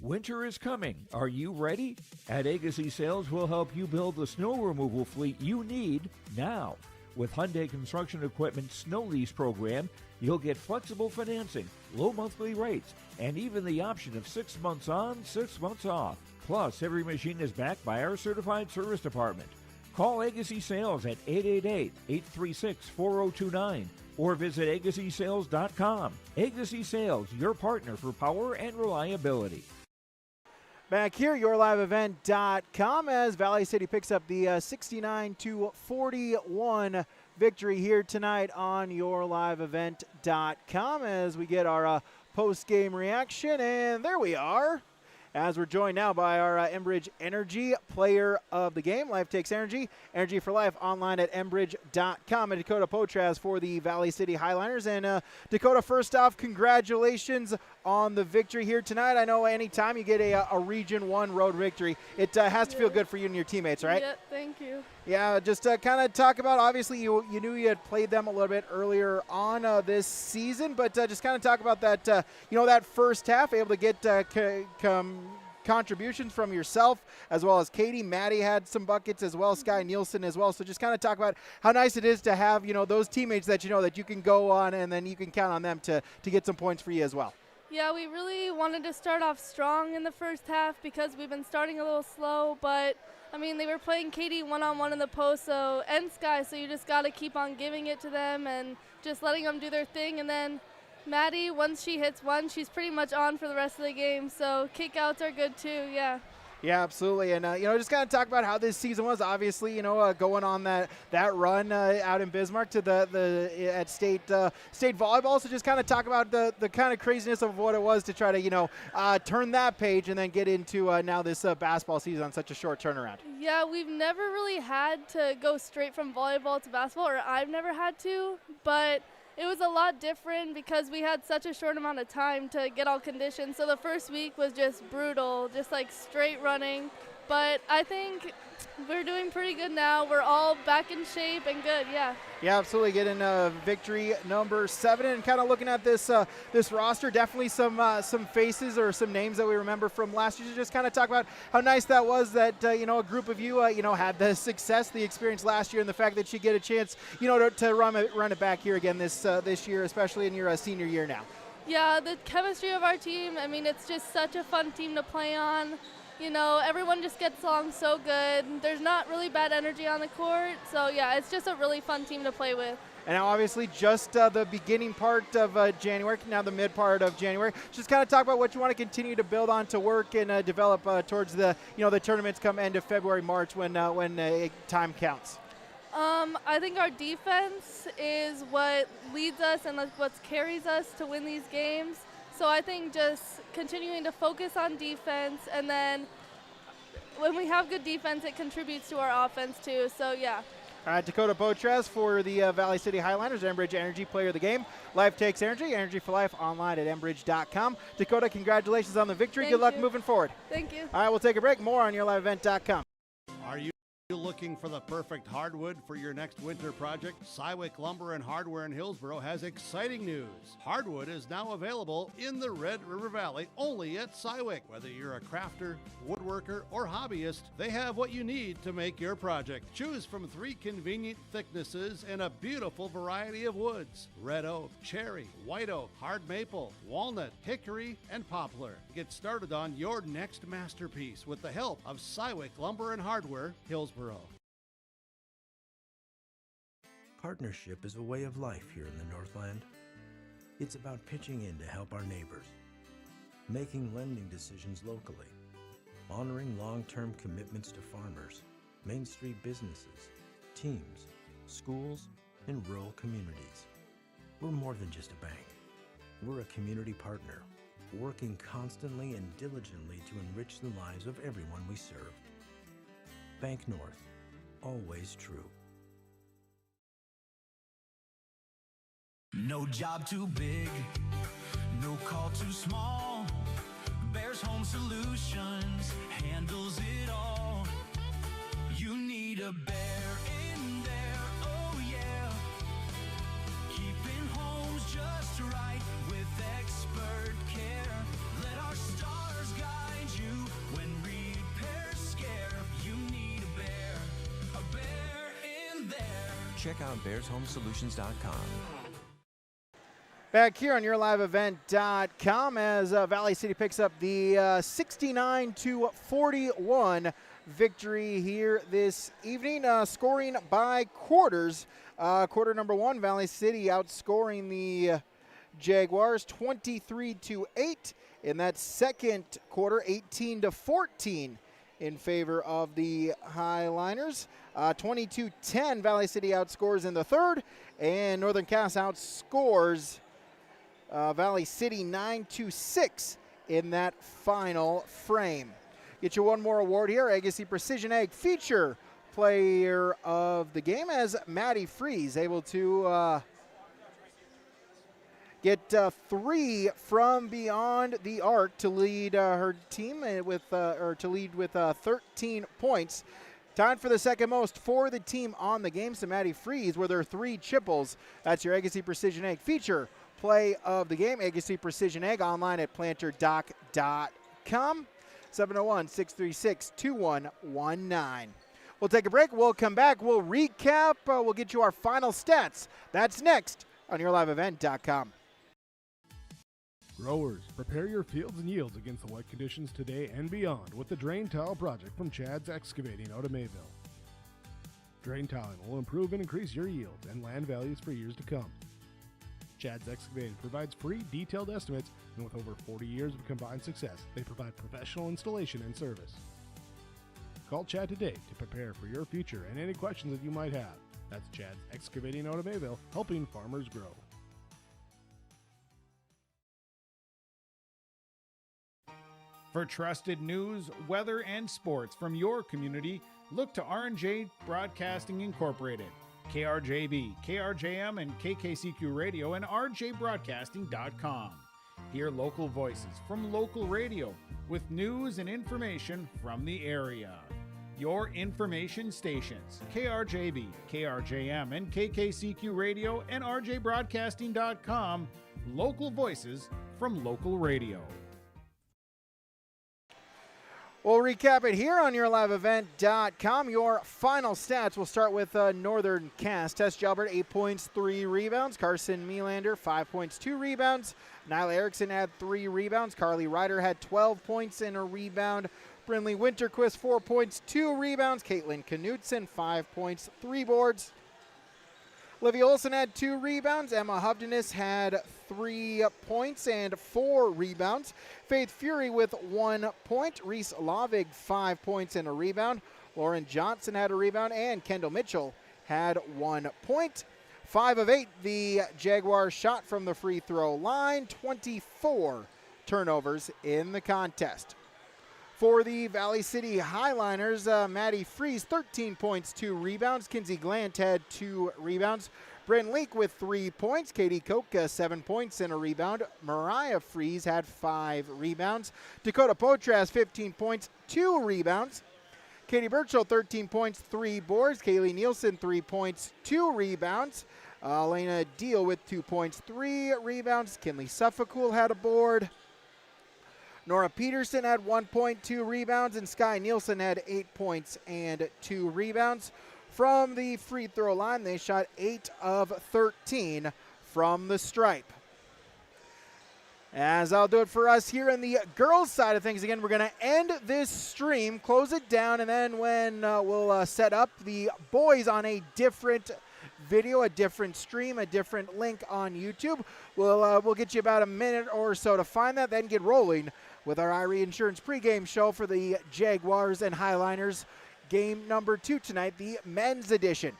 Winter is coming. Are you ready? At Agassi Sales, we'll help you build the snow removal fleet you need now. With Hyundai Construction Equipment Snow Lease Program, you'll get flexible financing, low monthly rates, and even the option of 6 months on, 6 months off. Plus, every machine is backed by our certified service department. Call Agassi Sales at 888-836-4029 or visit agassisales.com. Agassi Sales, your partner for power and reliability. Back here, yourliveevent.com, as Valley City picks up the 69-41 victory here tonight on yourliveevent.com as we get our post-game reaction. And there we are, as we're joined now by our Enbridge Energy Player of the Game. Life Takes Energy, Energy for Life, online at enbridge.com. And Dakota Potras for the Valley City Highliners. And Dakota, first off, congratulations on the victory here tonight. I know anytime you get a Region 1 road victory, it has to feel good for you and your teammates, right? Yeah, thank you. Yeah, just kind of talk about, obviously you knew you had played them a little bit earlier on this season, but just kind of talk about that, that first half, able to get contributions from yourself as well as Katie. Maddie had some buckets as well, Sky Nielsen as well. So just kind of talk about how nice it is to have, those teammates that that you can go on and then you can count on them to get some points for you as well. Yeah, we really wanted to start off strong in the first half because we've been starting a little slow, but they were playing Katie one-on-one in the post, and Sky, so you just got to keep on giving it to them and just letting them do their thing. And then Maddie, once she hits one, she's pretty much on for the rest of the game, so kickouts are good too, yeah. Yeah, absolutely. And, just kind of talk about how this season was. Obviously, going on that run out in Bismarck to at state volleyball. So just kind of talk about the kind of craziness of what it was to try to, turn that page and then get into now this basketball season on such a short turnaround. Yeah, we've never really had to go straight from volleyball to basketball, or I've never had to, but it was a lot different because we had such a short amount of time to get all conditioned. So the first week was just brutal, just like straight running. But I think we're doing pretty good now. We're all back in shape and good, yeah. Yeah, absolutely. Getting victory number 7, and kind of looking at this this roster, definitely some faces or some names that we remember from last year. Just kind of talk about how nice that was that a group of you had the success, the experience last year, and the fact that you get a chance to run it back here again this year, especially in your senior year now. Yeah, the chemistry of our team, I mean, it's just such a fun team to play on. Everyone just gets along so good. There's not really bad energy on the court. So, yeah, it's just a really fun team to play with. And now, obviously, just the beginning part of January, now the mid part of January. Just kind of talk about what you want to continue to build on to work and develop towards the tournaments come end of February, March when time counts. I think our defense is what leads us and what carries us to win these games. So I think just continuing to focus on defense, and then when we have good defense, it contributes to our offense too. So, yeah. All right, Dakota Botras for the Valley City Highlanders, Enbridge Energy Player of the Game. Life takes energy, energy for life, online at enbridge.com. Dakota, congratulations on the victory. Thank Good luck you. moving forward. Thank you. All right, we'll take a break. More on yourliveevent.com. Are you looking for the perfect hardwood for your next winter project? Cywick Lumber and Hardware in Hillsboro has exciting news. Hardwood is now available in the Red River Valley only at Cywick. Whether you're a crafter, woodworker, or hobbyist, they have what you need to make your project. Choose from 3 convenient thicknesses and a beautiful variety of woods: red oak, cherry, white oak, hard maple, walnut, hickory, and poplar. Get started on your next masterpiece with the help of Cywick Lumber and Hardware, Hillsboro. Partnership is a way of life here in the Northland. It's about pitching in to help our neighbors, making lending decisions locally, honoring long-term commitments to farmers, Main Street businesses, teams, schools, and rural communities. We're more than just a bank. We're a community partner, working constantly and diligently to enrich the lives of everyone we serve. Bank North, always true. No job too big, no call too small. Bears Home Solutions handles it all. You need a bear in there, oh yeah. Keeping homes just right with expert care. Let our stars guide you when repairs scare. You need a bear in there. Check out bearshomesolutions.com. Back here on yourliveevent.com as Valley City picks up the 69-41 victory here this evening, scoring by quarters. Quarter number 1, Valley City outscoring the Jaguars 23-8. In that second quarter, 18-14 in favor of the Highliners. 22-10, Valley City outscores in the third, and Northern Cass outscores Valley City 9-6 in that final frame. Get you one more award here, Agassi Precision Ag Feature Player of the Game, as Maddie Freeze able to get 3 from beyond the arc to lead her team with 13 points. Tied for the second most for the team on the game. So Maddie Freeze with her 3 chiples. That's your Agassi Precision Ag Feature Play of the Game. Agassi Precision Ag online at planterdoc.com. 701-636-2119. We'll take a break. We'll come back. We'll recap. We'll get you our final stats. That's next on yourliveevent.com. Growers, prepare your fields and yields against the wet conditions today and beyond with the Drain Tile Project from Chad's Excavating out of Mayville. Drain tiling will improve and increase your yields and land values for years to come. Chad's Excavating provides free detailed estimates, and with over 40 years of combined success, they provide professional installation and service. Call Chad today to prepare for your future and any questions that you might have. That's Chad's Excavating out of Mayville, helping farmers grow. For trusted news, weather, and sports from your community, look to R&J Broadcasting Incorporated. KRJB, KRJM, and KKCQ Radio, and rjbroadcasting.com. Hear local voices from local radio with news and information from the area. Your information stations, KRJB, KRJM, and KKCQ Radio, and RJBroadcasting.com, local voices from local radio. We'll recap it here on YourLiveEvent.com. Your final stats, we'll start with Northern Cass. Tess Jalbert, 8 points, 3 rebounds. Carson Melander, 5 points, 2 rebounds. Nyla Erickson had 3 rebounds. Carly Ryder had 12 points and a rebound. Brinley Winterquist, 4 points, 2 rebounds. Caitlin Knutson, 5 points, 3 boards. Olivia Olson had 2 rebounds. Emma Hovdenis had 3 points and 4 rebounds. Faith Fury with 1 point. Reese Lavig, 5 points and a rebound. Lauren Johnson had a rebound, and Kendall Mitchell had 1 point. 5 of 8, the Jaguars shot from the free throw line. 24 turnovers in the contest. For the Valley City Highliners, Maddie Fries, 13 points, 2 rebounds. Kinsey Glant had 2 rebounds. Bryn Leak with 3 points. Katie Koka, 7 points and a rebound. Mariah Fries had 5 rebounds. Dakota Potras, 15 points, 2 rebounds. Katie Birchall, 13 points, 3 boards. Kaylee Nielsen, 3 points, 2 rebounds. Elena Deal with 2 points, 3 rebounds. Kinley Suffolcool had a board. Nora Peterson had 1 point, 2 rebounds, and Sky Nielsen had 8 points and 2 rebounds. From the free throw line, they shot 8 of 13 from the stripe. As I'll do it for us here on the girls' side of things, again, we're going to end this stream, close it down, and then when we'll set up the boys on a different video, a different stream, a different link on YouTube. We'll get you about a minute or so to find that, then get rolling with our IRE Insurance pregame show for the Jaguars and Highliners game number 2 tonight, the men's edition.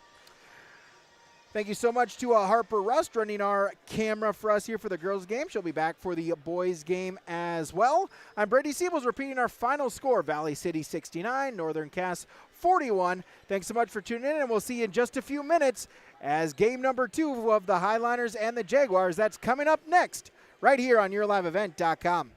Thank you so much to Harper Rust running our camera for us here for the girls game. She'll be back for the boys game as well. I'm Brady Siebels repeating our final score, Valley City 69, Northern Cass 41. Thanks so much for tuning in, and we'll see you in just a few minutes as game number 2 of the Highliners and the Jaguars. That's coming up next right here on YourLiveEvent.com.